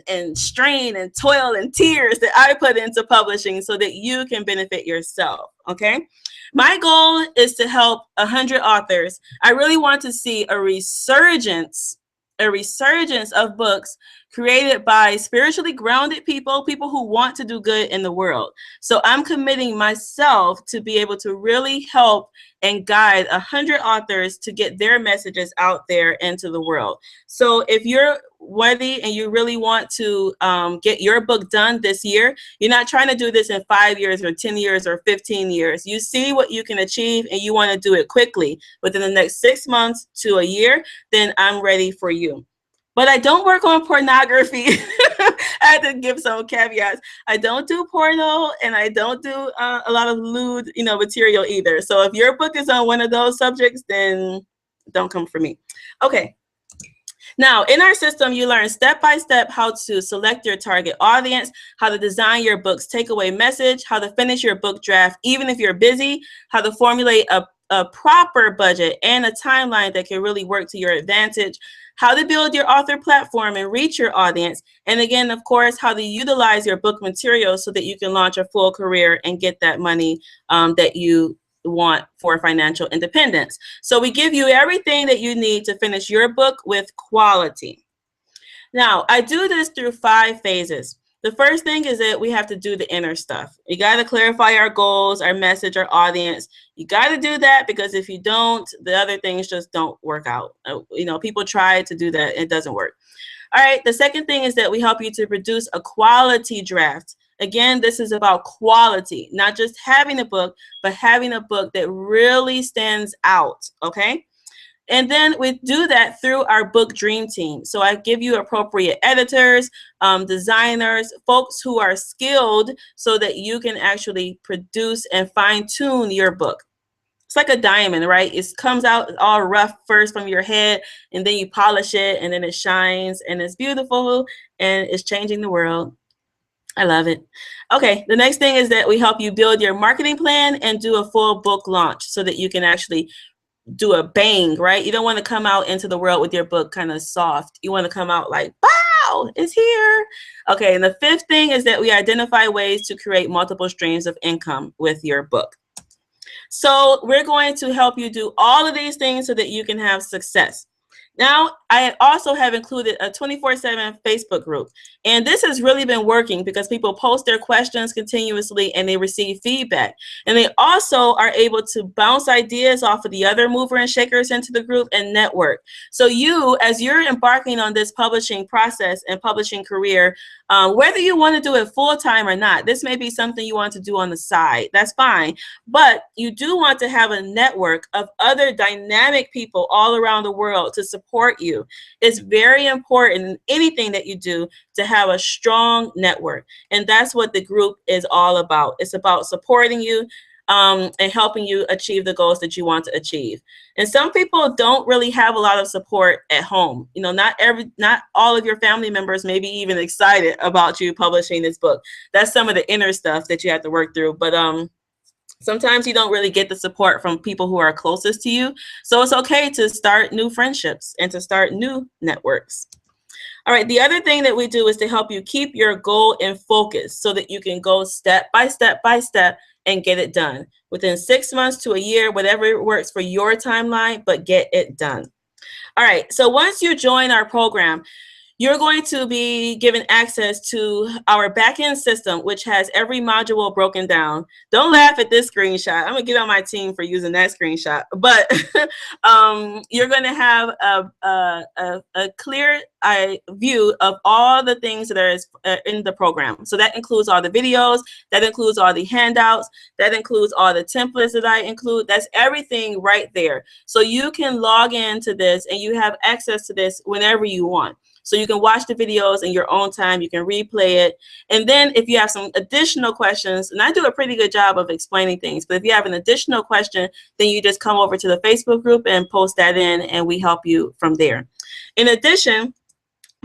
[SPEAKER 1] and strain and toil and tears that I put into publishing so that you can benefit yourself, okay? My goal is to help 100 authors. I really want to see a resurgence of books created by spiritually grounded people, people who want to do good in the world. So I'm committing myself to be able to really help and guide 100 authors to get their messages out there into the world. So if you're worthy and you really want to get your book done this year, you're not trying to do this in 5 years or 10 years or 15 years. You see what you can achieve and you want to do it quickly within the next 6 months to a year, then I'm ready for you. But I don't work on pornography. I had to give some caveats. I don't do porno, and I don't do a lot of lewd, material either. So if your book is on one of those subjects, then don't come for me. Okay. Now, in our system, you learn step-by-step how to select your target audience, how to design your book's takeaway message, how to finish your book draft, even if you're busy, how to formulate a proper budget and a timeline that can really work to your advantage, how to build your author platform and reach your audience, and again, of course, how to utilize your book material so that you can launch a full career and get that money that you want for financial independence. So we give you everything that you need to finish your book with quality. Now, I do this through 5 phases. The first thing is that we have to do the inner stuff. You got to clarify our goals, our message, our audience. You got to do that because if you don't, the other things just don't work out. People try to do that. It doesn't work. All right. The second thing is that we help you to produce a quality draft. Again, this is about quality, not just having a book, but having a book that really stands out. Okay. And then we do that through our book dream team. So I give you appropriate editors, designers, folks who are skilled so that you can actually produce and fine tune your book. It's like a diamond, right? It comes out all rough first from your head, and then you polish it, and then it shines, and it's beautiful, and it's changing the world. I love it. Okay, the next thing is that we help you build your marketing plan and do a full book launch so that you can actually do a bang, right? You don't want to come out into the world with your book kind of soft. You want to come out like, wow, it's here. Okay, and the 5th thing is that we identify ways to create multiple streams of income with your book. So we're going to help you do all of these things so that you can have success. Now, I also have included a 24/7 Facebook group, and this has really been working because people post their questions continuously and they receive feedback. And they also are able to bounce ideas off of the other mover and shakers into the group and network. So you, as you're embarking on this publishing process and publishing career, whether you want to do it full-time or not, this may be something you want to do on the side. That's fine. But you do want to have a network of other dynamic people all around the world to support you. It's very important in anything that you do to have a strong network. And that's what the group is all about. It's about supporting you and helping you achieve the goals that you want to achieve. And some people don't really have a lot of support at home. Not all of your family members may be even excited about you publishing this book. That's some of the inner stuff that you have to work through. But sometimes you don't really get the support from people who are closest to you. So it's okay to start new friendships and to start new networks. All right, the other thing that we do is to help you keep your goal in focus so that you can go step by step by step and get it done within 6 months to a year, whatever works for your timeline, but get it done. All right, so once you join our program, you're going to be given access to our backend system, which has every module broken down. Don't laugh at this screenshot. I'm going to get on my team for using that screenshot. But you're going to have a clear view of all the things that are in the program. So that includes all the videos. That includes all the handouts. That includes all the templates that I include. That's everything right there. So you can log into this and you have access to this whenever you want. So you can watch the videos in your own time. You can replay it. And then if you have some additional questions, and I do a pretty good job of explaining things, but if you have an additional question, then you just come over to the Facebook group and post that in, and we help you from there. In addition,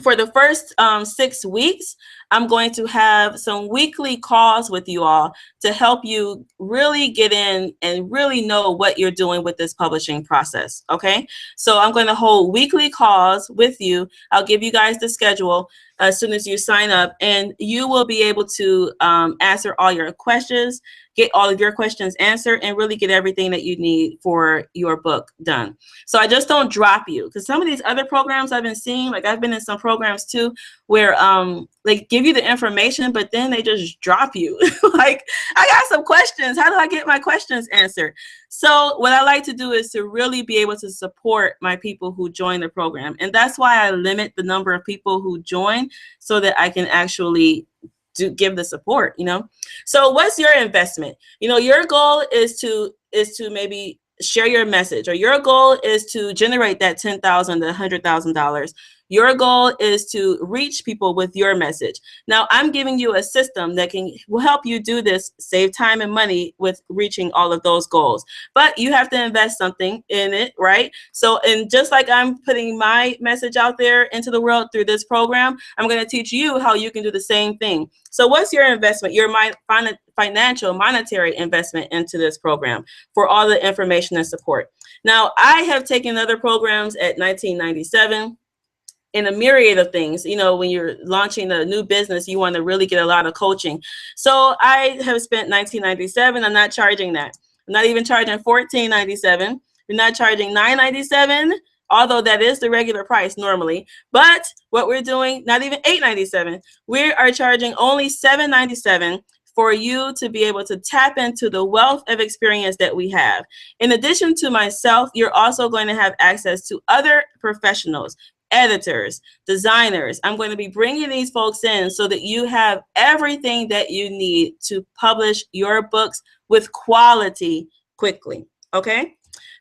[SPEAKER 1] for the first 6 weeks, I'm going to have some weekly calls with you all to help you really get in and really know what you're doing with this publishing process, okay? So I'm going to hold weekly calls with you. I'll give you guys the schedule as soon as you sign up, and you will be able to answer all your questions, get all of your questions answered, and really get everything that you need for your book done. So I just don't drop you, because some of these other programs I've been seeing, like I've been in some programs too, where they give you the information, but then they just drop you. Like, I got some questions. How do I get my questions answered? So what I like to do is to really be able to support my people who join the program. And that's why I limit the number of people who join, so that I can actually give the support, you know? So what's your investment? You know, your goal is to maybe share your message, or your goal is to generate that $10,000 to $100,000. Your goal is to reach people with your message. Now, I'm giving you a system that will help you do this, save time and money with reaching all of those goals. But you have to invest something in it, right? So, and just like I'm putting my message out there into the world through this program, I'm going to teach you how you can do the same thing. So what's your investment? Your financial, monetary investment into this program for all the information and support. Now, I have taken other programs at 1997 in a myriad of things. You know, when you're launching a new business, you want to really get a lot of coaching. So I have spent 1997. I'm not charging that. I'm not even charging $14.97. We're not charging $9.97, although that is the regular price normally. But what we're doing, not even $8.97. We are charging only $7.97 for you to be able to tap into the wealth of experience that we have. In addition to myself, you're also going to have access to other professionals, editors, designers. I'm going to be bringing these folks in so that you have everything that you need to publish your books with quality quickly, okay?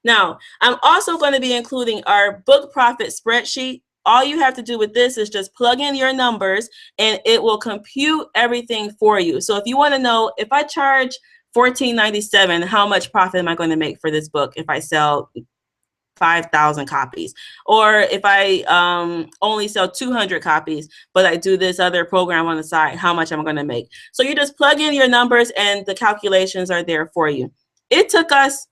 [SPEAKER 1] Now, I'm also going to be including our book profit spreadsheet. All you have to do with this is just plug in your numbers, and it will compute everything for you. So if you want to know, if I charge $14.97, how much profit am I going to make for this book if I sell 5,000 copies, or if I only sell 200 copies, but I do this other program on the side, how much am I going to make? So you just plug in your numbers, and the calculations are there for you. It took us,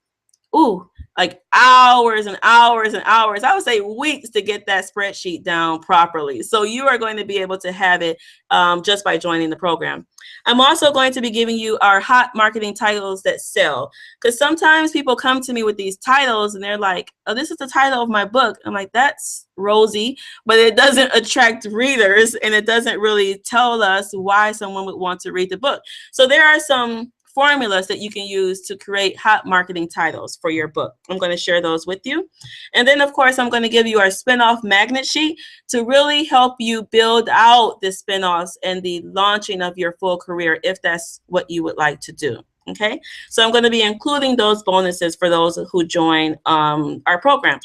[SPEAKER 1] like hours and hours and hours, I would say weeks, to get that spreadsheet down properly. So you are going to be able to have it just by joining the program. I'm also going to be giving you our hot marketing titles that sell, because sometimes people come to me with these titles and they're like, oh, this is the title of my book. I'm like, that's rosy, but it doesn't attract readers, and it doesn't really tell us why someone would want to read the book. So there are some formulas that you can use to create hot marketing titles for your book. I'm going to share those with you. And then, of course, I'm going to give you our spinoff magnet sheet to really help you build out the spinoffs and the launching of your full career, if that's what you would like to do. Okay, so I'm going to be including those bonuses for those who join our program.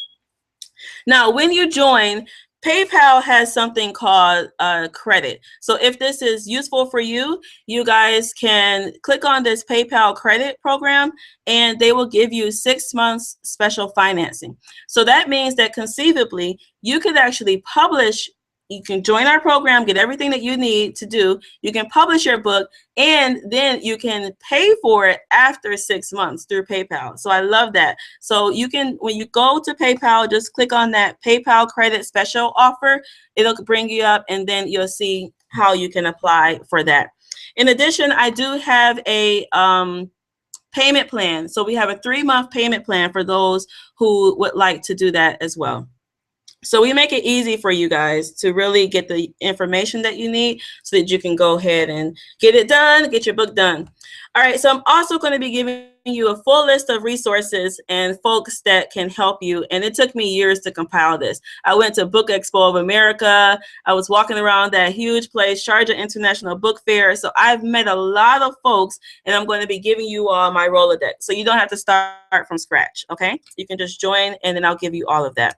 [SPEAKER 1] Now, when you join, PayPal has something called credit. So if this is useful for you, you guys can click on this PayPal credit program, and they will give you 6 months special financing. So that means that conceivably, you could actually publish. You can join our program, get everything that you need to do. You can publish your book, and then you can pay for it after 6 months through PayPal. So I love that. So you can, when you go to PayPal, just click on that PayPal credit special offer. It'll bring you up, and then you'll see how you can apply for that. In addition, I do have a payment plan. So we have a 3-month payment plan for those who would like to do that as well. So we make it easy for you guys to really get the information that you need so that you can go ahead and get it done, get your book done. All right, so I'm also going to be giving you a full list of resources and folks that can help you. And it took me years to compile this. I went to Book Expo of America. I was walking around that huge place, Sharjah International Book Fair. So I've met a lot of folks, and I'm going to be giving you all my Rolodex. So you don't have to start from scratch, okay? You can just join, and then I'll give you all of that.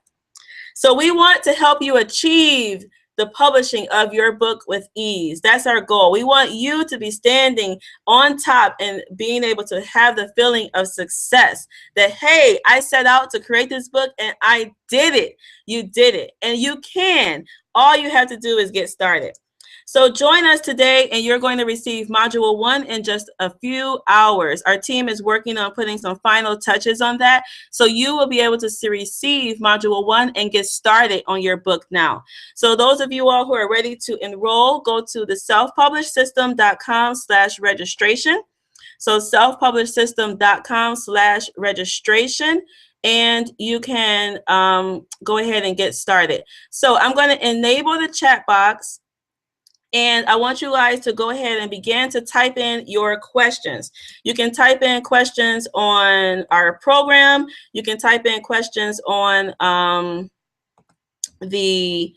[SPEAKER 1] So we want to help you achieve the publishing of your book with ease. That's our goal. We want you to be standing on top and being able to have the feeling of success that, hey, I set out to create this book and I did it. You did it, and you can. All you have to do is get started. So join us today, and you're going to receive Module 1 in just a few hours. Our team is working on putting some final touches on that, so you will be able to receive Module 1 and get started on your book now. So those of you all who are ready to enroll, go to the selfpublishedsystem.com/registration. So selfpublishedsystem.com/registration. And you can go ahead and get started. So I'm going to enable the chat box. And I want you guys to go ahead and begin to type in your questions. You can type in questions on our program. You can type in questions on the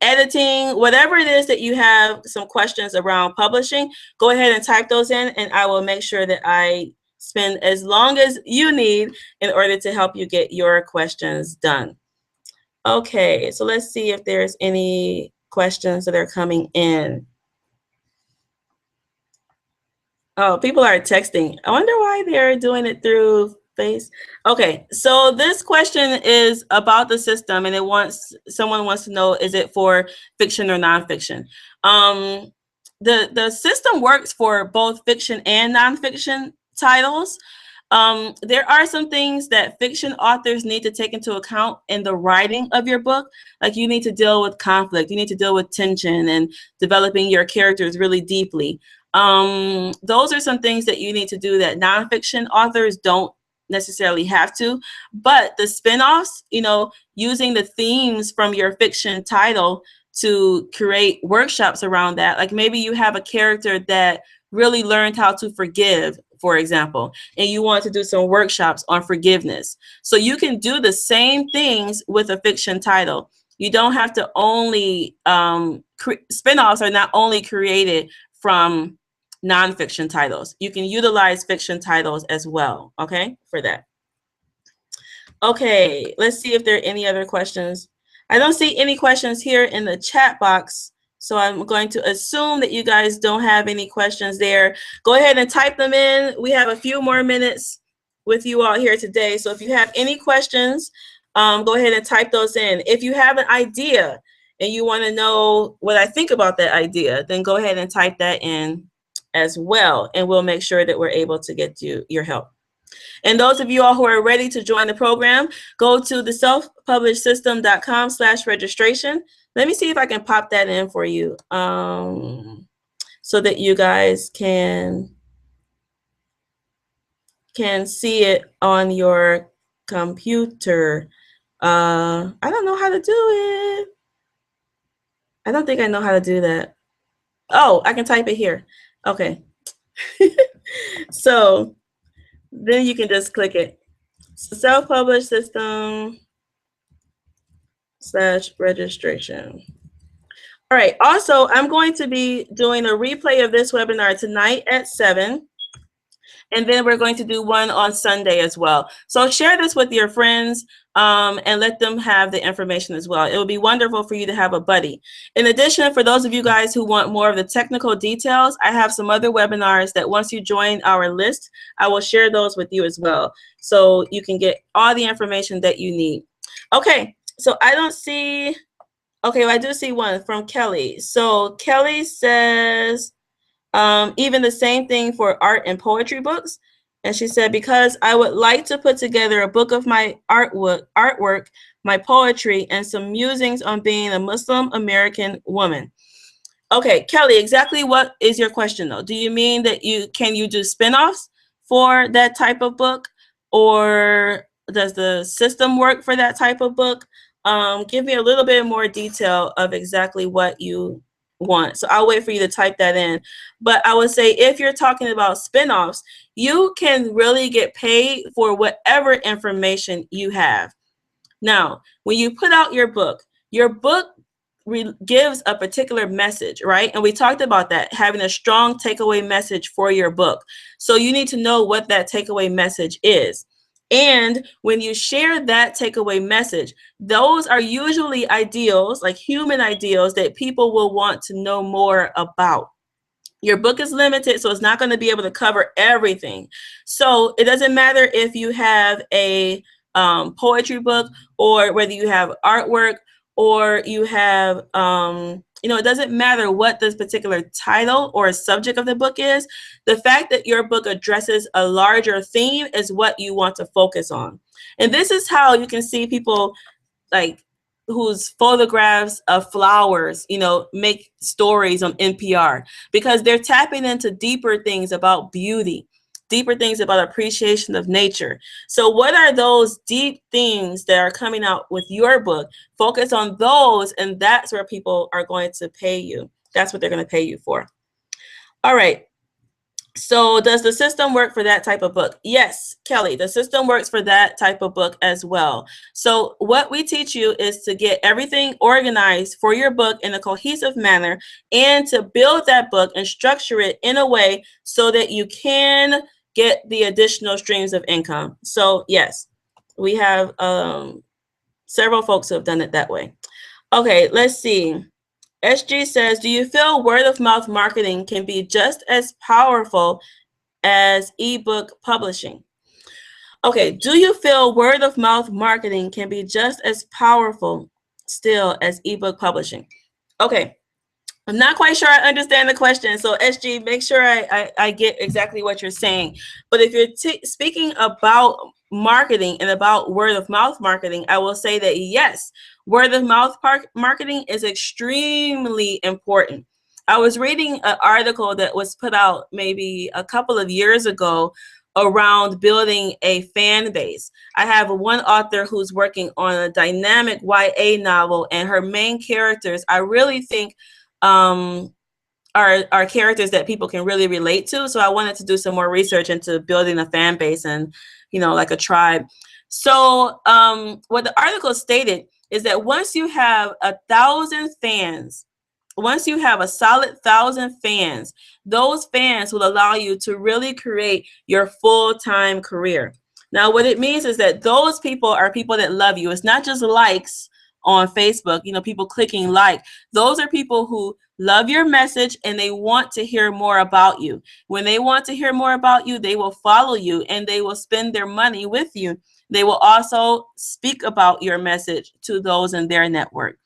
[SPEAKER 1] editing, whatever it is that you have some questions around publishing, go ahead and type those in, and I will make sure that I spend as long as you need in order to help you get your questions done. Okay, so let's see if there's any questions that are coming in. Oh, people are texting. I wonder why they're doing it through Face. Okay, so this question is about the system, and someone wants to know, is it for fiction or nonfiction? The system works for both fiction and nonfiction titles. There are some things that fiction authors need to take into account in the writing of your book. Like, you need to deal with conflict, you need to deal with tension and developing your characters really deeply. Those are some things that you need to do that nonfiction authors don't necessarily have to. But the spin-offs, using the themes from your fiction title to create workshops around that. Like, maybe you have a character that really learned how to forgive, for example, and you want to do some workshops on forgiveness. So you can do the same things with a fiction title. You don't have to only, spin-offs are not only created from nonfiction titles. You can utilize fiction titles as well, okay, for that. Okay, let's see if there are any other questions. I don't see any questions here in the chat box, so I'm going to assume that you guys don't have any questions there. Go ahead and type them in. We have a few more minutes with you all here today, so if you have any questions, go ahead and type those in. If you have an idea and you want to know what I think about that idea, then go ahead and type that in as well, and we'll make sure that we're able to get you your help. And those of you all who are ready to join the program, go to the selfpublishedsystem.com/registration. Let me see if I can pop that in for you, so that you guys can see it on your computer. I don't know how to do it. I don't think I know how to do that. Oh, I can type it here. Okay. So then you can just click it. So self-published system/registration. All right. Also, I'm going to be doing a replay of this webinar tonight at 7. And then we're going to do one on Sunday as well. So share this with your friends and let them have the information as well. It would be wonderful for you to have a buddy. In addition, for those of you guys who want more of the technical details, I have some other webinars that once you join our list, I will share those with you as well, so you can get all the information that you need. Okay, so I don't see, okay, well, I do see one from Kelly. So Kelly says, even the same thing for art and poetry books. And she said, because I would like to put together a book of my artwork, my poetry, and some musings on being a Muslim American woman. Okay, Kelly, exactly what is your question though? Do you mean that can you do spin-offs for that type of book? Or does the system work for that type of book? Give me a little bit more detail of exactly what you want. So I'll wait for you to type that in. But I would say, if you're talking about spin-offs, you can really get paid for whatever information you have. Now, when you put out your book gives a particular message, right? And we talked about that, having a strong takeaway message for your book. So you need to know what that takeaway message is. And when you share that takeaway message, those are usually ideals, like human ideals, that people will want to know more about. Your book is limited, so it's not going to be able to cover everything. So it doesn't matter if you have a poetry book, or whether you have artwork, or you have, it doesn't matter what this particular title or subject of the book is. The fact that your book addresses a larger theme is what you want to focus on. And this is how you can see people like whose photographs of flowers, make stories on NPR, because they're tapping into deeper things about beauty, deeper things about appreciation of nature. So what are those deep themes that are coming out with your book? Focus on those, and that's where people are going to pay you. That's what they're going to pay you for. All right. So does the system work for that type of book? Yes, Kelly, the system works for that type of book as well. So what we teach you is to get everything organized for your book in a cohesive manner, and to build that book and structure it in a way so that you can get the additional streams of income. So yes, we have several folks who have done it that way. Okay, let's see. SG says, do you feel word of mouth marketing can be just as powerful as ebook publishing? Okay, do you feel word of mouth marketing can be just as powerful still as ebook publishing? Okay, I'm not quite sure I understand the question. So SG, make sure I get exactly what you're saying. But if you're speaking about marketing and about word of mouth marketing, I will say that yes, word of mouth marketing is extremely important. I was reading an article that was put out maybe a couple of years ago around building a fan base. I have one author who's working on a dynamic YA novel, and her main characters, I really think, are characters that people can really relate to. So I wanted to do some more research into building a fan base and, like a tribe. So what the article stated is that once you have 1,000 fans, once you have a solid 1,000 fans, those fans will allow you to really create your full-time career. Now, what it means is that those people are people that love you. It's not just likes on Facebook, people clicking like. Those are people who love your message and they want to hear more about you. When they want to hear more about you, they will follow you and they will spend their money with you. They will also speak about your message to those in their network.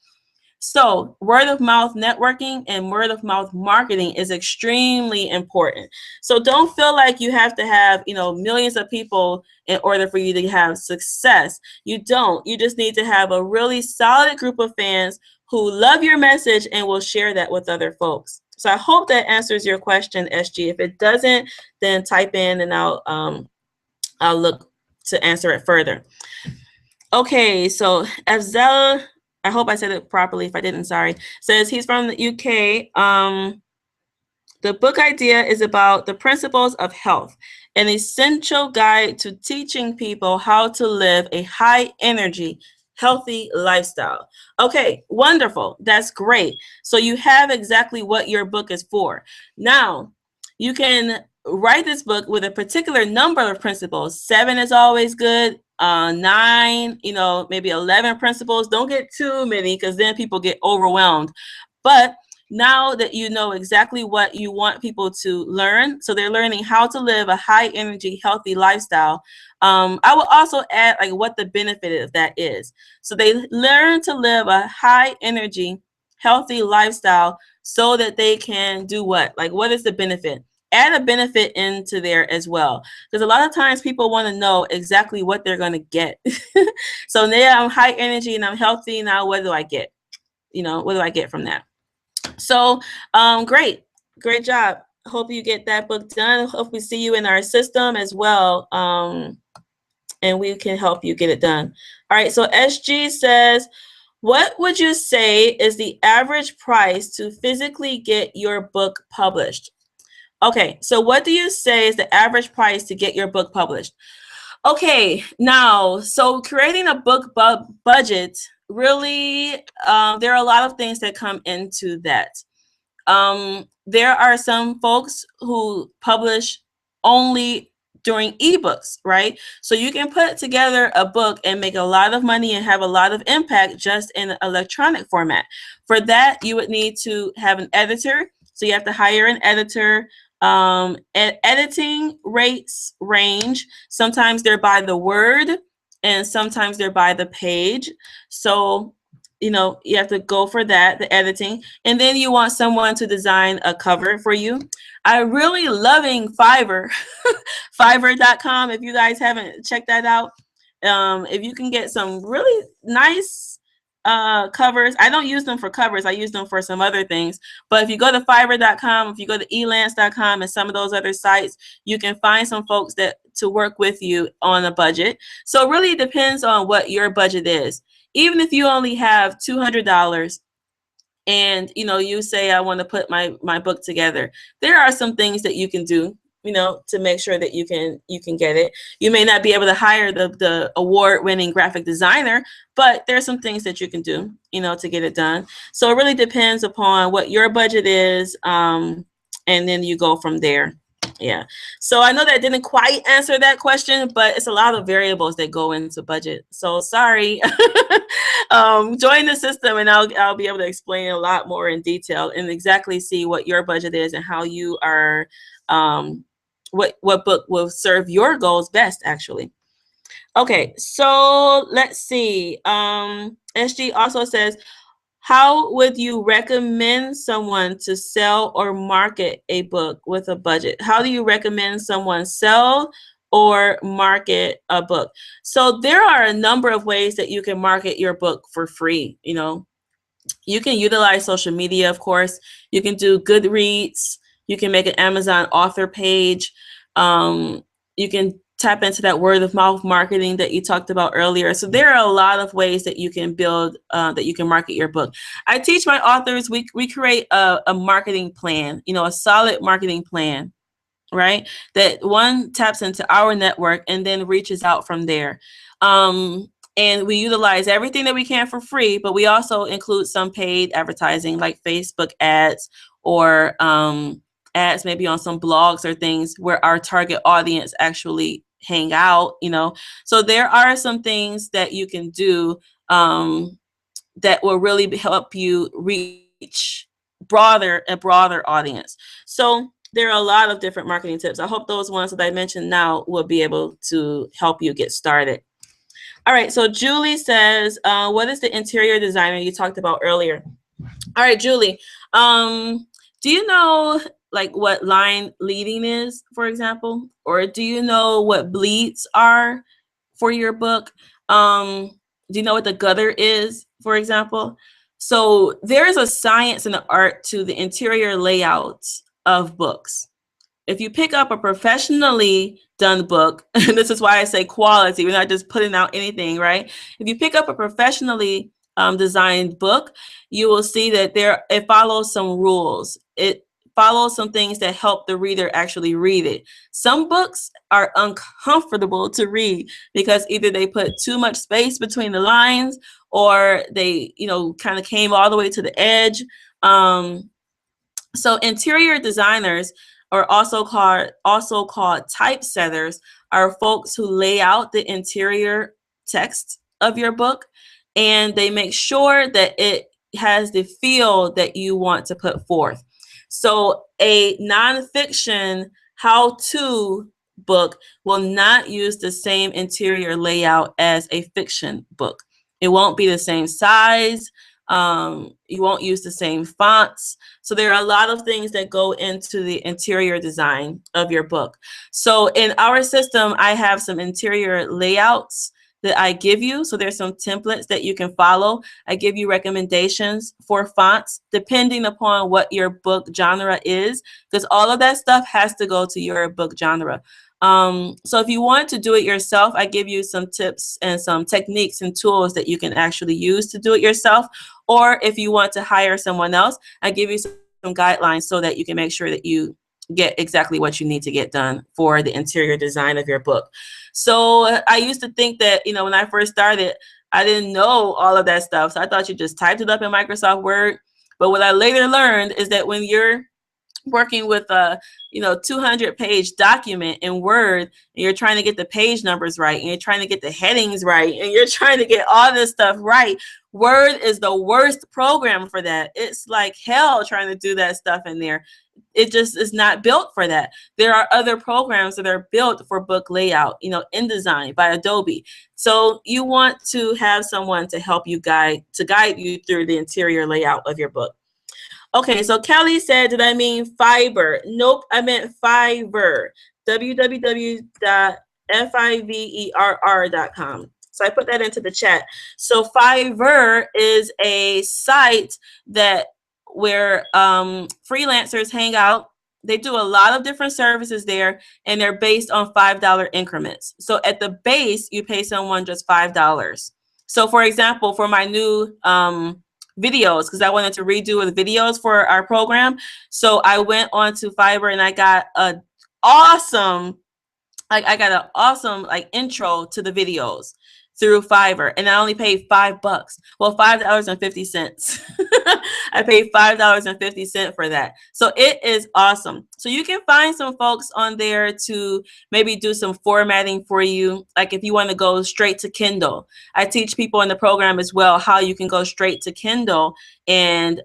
[SPEAKER 1] So word of mouth networking and word of mouth marketing is extremely important. So don't feel like you have to have, millions of people in order for you to have success. You don't. You just need to have a really solid group of fans who love your message and will share that with other folks. So I hope that answers your question, SG. If it doesn't, then type in and I'll look to answer it further. Okay, so Afzel, I hope I said it properly. If I didn't, sorry. Says he's from the UK. The book idea is about the principles of health, an essential guide to teaching people how to live a high energy, healthy lifestyle. Okay, wonderful. That's great. So you have exactly what your book is for. Now, you can write this book with a particular number of principles. 7 is always good. 9, maybe 11 principles. Don't get too many because then people get overwhelmed. But now that you know exactly what you want people to learn, so they're learning how to live a high energy, healthy lifestyle. I will also add like what the benefit of that is. So they learn to live a high energy, healthy lifestyle so that they can do what? Like, what is the benefit? Add a benefit into there as well. Because a lot of times people want to know exactly what they're going to get. So now I'm high energy and I'm healthy. Now what do I get? What do I get from that? So great job. Hope you get that book done. Hope we see you in our system as well, and we can help you get it done. All right, so SG says, what would you say is the average price to physically get your book published? Okay, so what do you say is the average price to get your book published? Okay, now, so creating a book budget, really, there are a lot of things that come into that. There are some folks who publish only during ebooks, right? So you can put together a book and make a lot of money and have a lot of impact just in electronic format. For that, you would need to have an editor. So you have to hire an editor. Editing rates range. Sometimes they're by the word and sometimes they're by the page. So, you know, you have to go for that, the editing. And then you want someone to design a cover for you. I'm really loving Fiverr, Fiverr.com. If you guys haven't checked that out, if you can get some really nice covers. I don't use them for covers. I use them for some other things. But if you go to Fiverr.com, if you go to elance.com and some of those other sites, you can find some folks that to work with you on a budget. So it really depends on what your budget is. Even if you only have $200 and you say, I want to put my book together, there are some things that you can do, to make sure that you can get it. You may not be able to hire the award-winning graphic designer, but there's some things that you can do, to get it done. So it really depends upon what your budget is, and then you go from there. Yeah. So I know that didn't quite answer that question, but it's a lot of variables that go into budget. So sorry. Join the system and I'll be able to explain a lot more in detail and exactly see what your budget is and how you are, what book will serve your goals best, actually. Okay, so let's see. SG also says, how would you recommend someone to sell or market a book with a budget? How do you recommend someone sell or market a book? So there are a number of ways that you can market your book for free. You can utilize social media, of course. You can do Goodreads. You can make an Amazon author page. You can tap into that word of mouth marketing that you talked about earlier. So there are a lot of ways that you can build, that you can market your book. I teach my authors, we create a marketing plan, a solid marketing plan, right? That one taps into our network and then reaches out from there. And we utilize everything that we can for free, but we also include some paid advertising like Facebook ads or ads maybe on some blogs or things where our target audience actually hang out, So there are some things that you can do that will really help you reach a broader audience. So there are a lot of different marketing tips. I hope those ones that I mentioned now will be able to help you get started. All right, so Julie says, what is the interior designer you talked about earlier? All right, Julie, do you know like what line leading is, for example? Or do you know what bleeds are for your book? Do you know what the gutter is, for example? So there is a science and an art to the interior layouts of books. If you pick up a professionally done book, and this is why I say quality, we're not just putting out anything, right? If you pick up a professionally designed book, you will see that it follows some rules. It follows some things that help the reader actually read it. Some books are uncomfortable to read because either they put too much space between the lines or they, kind of came all the way to the edge. So interior designers are also called typesetters, are folks who lay out the interior text of your book, and they make sure that it has the feel that you want to put forth. So a nonfiction how-to book will not use the same interior layout as a fiction book. It won't be the same size. You won't use the same fonts. So there are a lot of things that go into the interior design of your book. So in our system, I have some interior layouts that I give you. So there's some templates that you can follow. I give you recommendations for fonts depending upon what your book genre is, because all of that stuff has to go to your book genre. So if you want to do it yourself, I give you some tips and some techniques and tools that you can actually use to do it yourself. Or if you want to hire someone else, I give you some guidelines so that you can make sure that you get exactly what you need to get done for the interior design of your book. So I used to think that, when I first started, I didn't know all of that stuff. So I thought you just typed it up in Microsoft Word. But what I later learned is that when you're working with a 200-page document in Word, and you're trying to get the page numbers right, and you're trying to get the headings right, and you're trying to get all this stuff right. Word is the worst program for that. It's like hell trying to do that stuff in there. It just is not built for that. There are other programs that are built for book layout, InDesign by Adobe. So you want to have someone to help you guide you through the interior layout of your book. Okay, so Kelly said, did I mean Fiverr? Nope, I meant Fiverr. www.fiverr.com. So I put that into the chat. So Fiverr is a site where freelancers hang out. They do a lot of different services there, and they're based on $5 increments. So at the base, you pay someone just $5. So for example, for my new videos, because I wanted to redo the videos for our program. So I went onto Fiverr and I got an awesome intro to the videos through Fiverr, and I only paid $5. Well, $5.50. I paid $5.50 for that. So it is awesome. So you can find some folks on there to maybe do some formatting for you. Like if you want to go straight to Kindle, I teach people in the program as well how you can go straight to Kindle and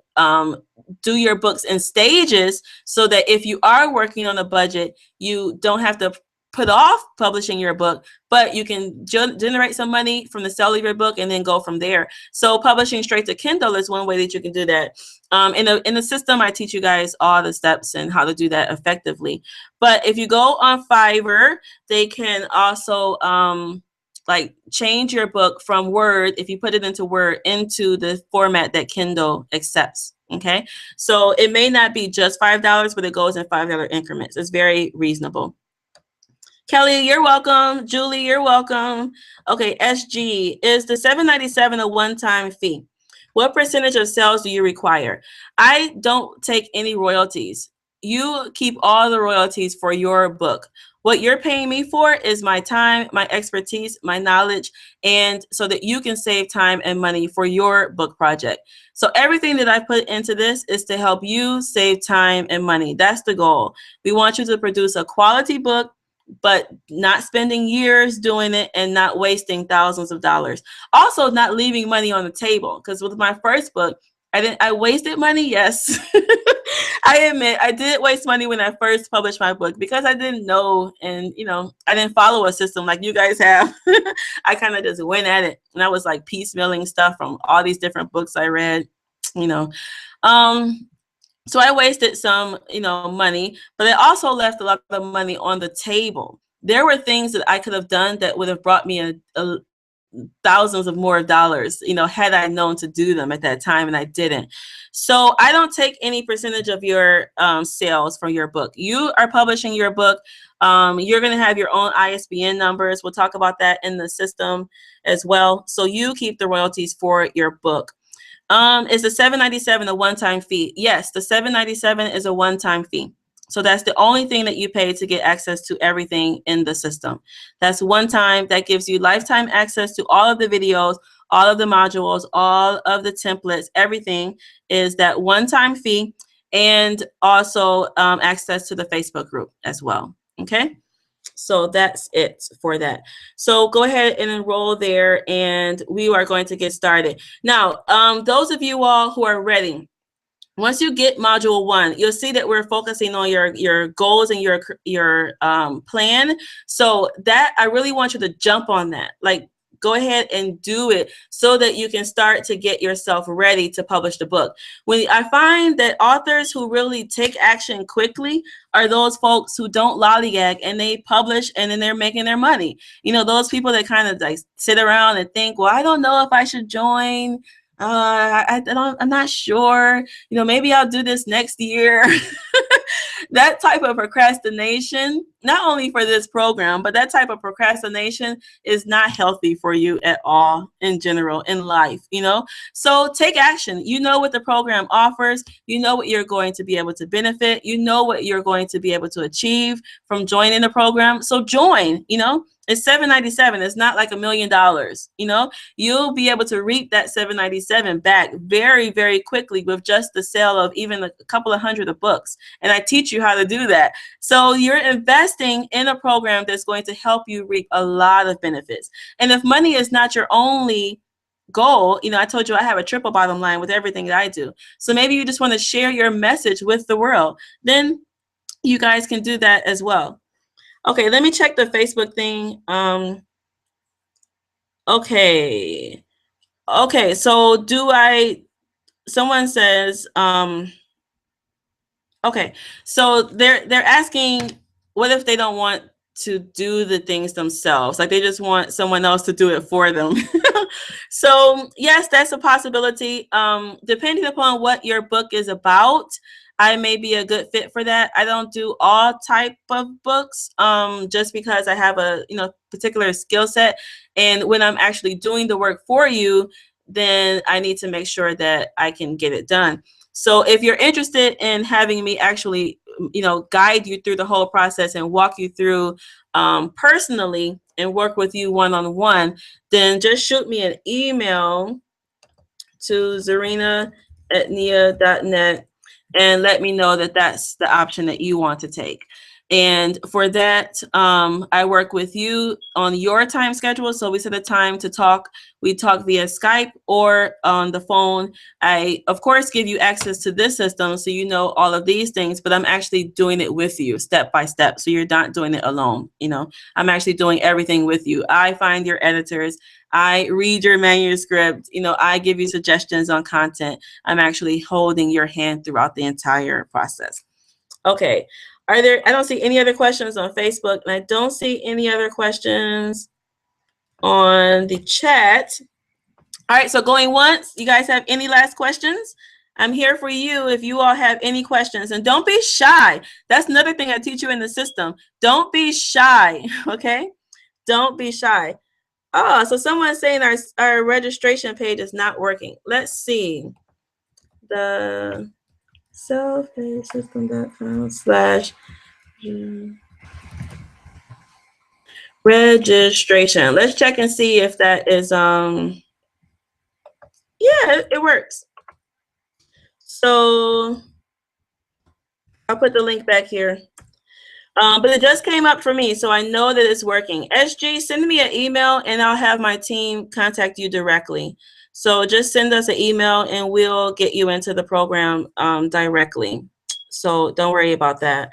[SPEAKER 1] do your books in stages, so that if you are working on a budget, you don't have to put off publishing your book, but you can generate some money from the sale of your book and then go from there. So publishing straight to Kindle is one way that you can do that. In the system, I teach you guys all the steps and how to do that effectively. But if you go on Fiverr, they can also change your book from Word, if you put it into Word, into the format that Kindle accepts. Okay, so it may not be just $5, but it goes in $5 increments. It's very reasonable. Kelly, you're welcome. Julie, you're welcome. Okay, SG, is the $7.97 a one-time fee? What percentage of sales do you require? I don't take any royalties. You keep all the royalties for your book. What you're paying me for is my time, my expertise, my knowledge, and so that you can save time and money for your book project. So everything that I put into this is to help you save time and money. That's the goal. We want you to produce a quality book, but not spending years doing it and not wasting thousands of dollars. Also, not leaving money on the table, because with my first book, I wasted money, yes. I admit I did waste money when I first published my book, because I didn't know, and I didn't follow a system like you guys have. I kind of just went at it, and I was like piecemealing stuff from all these different books I read, So I wasted some, money, but I also left a lot of money on the table. There were things that I could have done that would have brought me thousands of more dollars, had I known to do them at that time, and I didn't. So I don't take any percentage of your sales from your book. You are publishing your book. You're going to have your own ISBN numbers. We'll talk about that in the system as well. So you keep the royalties for your book. Is the $7.97 a one-time fee? Yes, the $7.97 is a one-time fee. So that's the only thing that you pay to get access to everything in the system. That's one time. That gives you lifetime access to all of the videos, all of the modules, all of the templates. Everything is that one-time fee, and also access to the Facebook group as well. Okay. So that's it for that. So go ahead and enroll there, and we are going to get started. Now, those of you all who are ready, once you get module 1, you'll see that we're focusing on your goals and your plan. So that, I really want you to jump on that. Like, go ahead and do it so that you can start to get yourself ready to publish the book. When I find that authors who really take action quickly are those folks who don't lollygag, and they publish, and then they're making their money. Those people that kind of like sit around and think, well, I don't know if I should join. I'm not sure. Maybe I'll do this next year. That type of procrastination, not only for this program, but that type of procrastination is not healthy for you at all in general in life, So take action. You know what the program offers. You know what you're going to be able to benefit. You know what you're going to be able to achieve from joining the program. So join, It's $7.97. It's not like $1 million. You know, you'll be able to reap that $7.97 back very, very quickly with just the sale of even a couple of hundred of books. And I teach you how to do that. So you're investing in a program that's going to help you reap a lot of benefits. And if money is not your only goal, you know, I told you I have a triple bottom line with everything that I do. So maybe you just want to share your message with the world. Then you guys can do that as well. Okay, let me check the Facebook thing. Okay. Okay, so someone says, okay, so they're asking, what if they don't want to do the things themselves? Like they just want someone else to do it for them. So yes, that's a possibility. Depending upon what your book is about, I may be a good fit for that. I don't do all type of books, just because I have a particular skill set, and when I'm actually doing the work for you, then I need to make sure that I can get it done. So if you're interested in having me actually, guide you through the whole process and walk you through personally and work with you one-on-one, then just shoot me an email to zarina@nia.net and let me know that that's the option that you want to take. And for that, I work with you on your time schedule. So we set a time to talk. We talk via Skype or on the phone. I, of course, give you access to this system so you know all of these things, but I'm actually doing it with you step by step. So you're not doing it alone. I'm actually doing everything with you. I find your editors. I read your manuscript. I give you suggestions on content. I'm actually holding your hand throughout the entire process. Okay. I don't see any other questions on Facebook, and I don't see any other questions on the chat. All right, so going once, you guys have any last questions? I'm here for you if you all have any questions. And don't be shy. That's another thing I teach you in the system. Don't be shy, okay? Don't be shy. Oh, so someone's saying our registration page is not working. Let's see. The selfpaysystem.com/registration. Let's check and see if that is yeah, it works. So I'll put the link back here. But it just came up for me, so I know that it's working. SG, send me an email and I'll have my team contact you directly. So just send us an email and we'll get you into the program directly. So don't worry about that.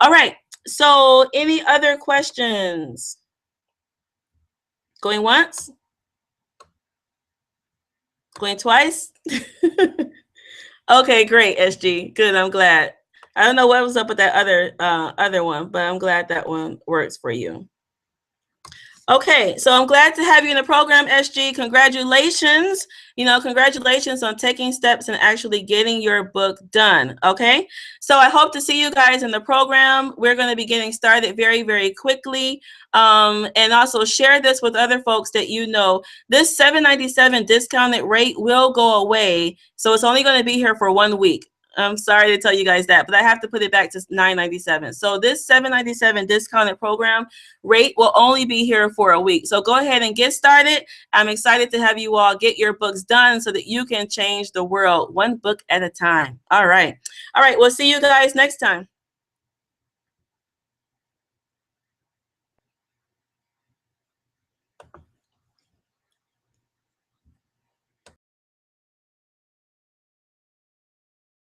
[SPEAKER 1] All right. So any other questions? Going once? Going twice? Okay, great, SG. Good, I'm glad. I don't know what was up with that other one, but I'm glad that one works for you. Okay, so I'm glad to have you in the program, SG. Congratulations. Congratulations on taking steps and actually getting your book done, okay? So I hope to see you guys in the program. We're going to be getting started very, very quickly. And also share this with other folks that you know. This $7.97 discounted rate will go away, so it's only going to be here for 1 week. I'm sorry to tell you guys that, but I have to put it back to $9.97. So this $7.97 discounted program rate will only be here for a week. So go ahead and get started. I'm excited to have you all get your books done so that you can change the world one book at a time. All right. All right. We'll see you guys next time.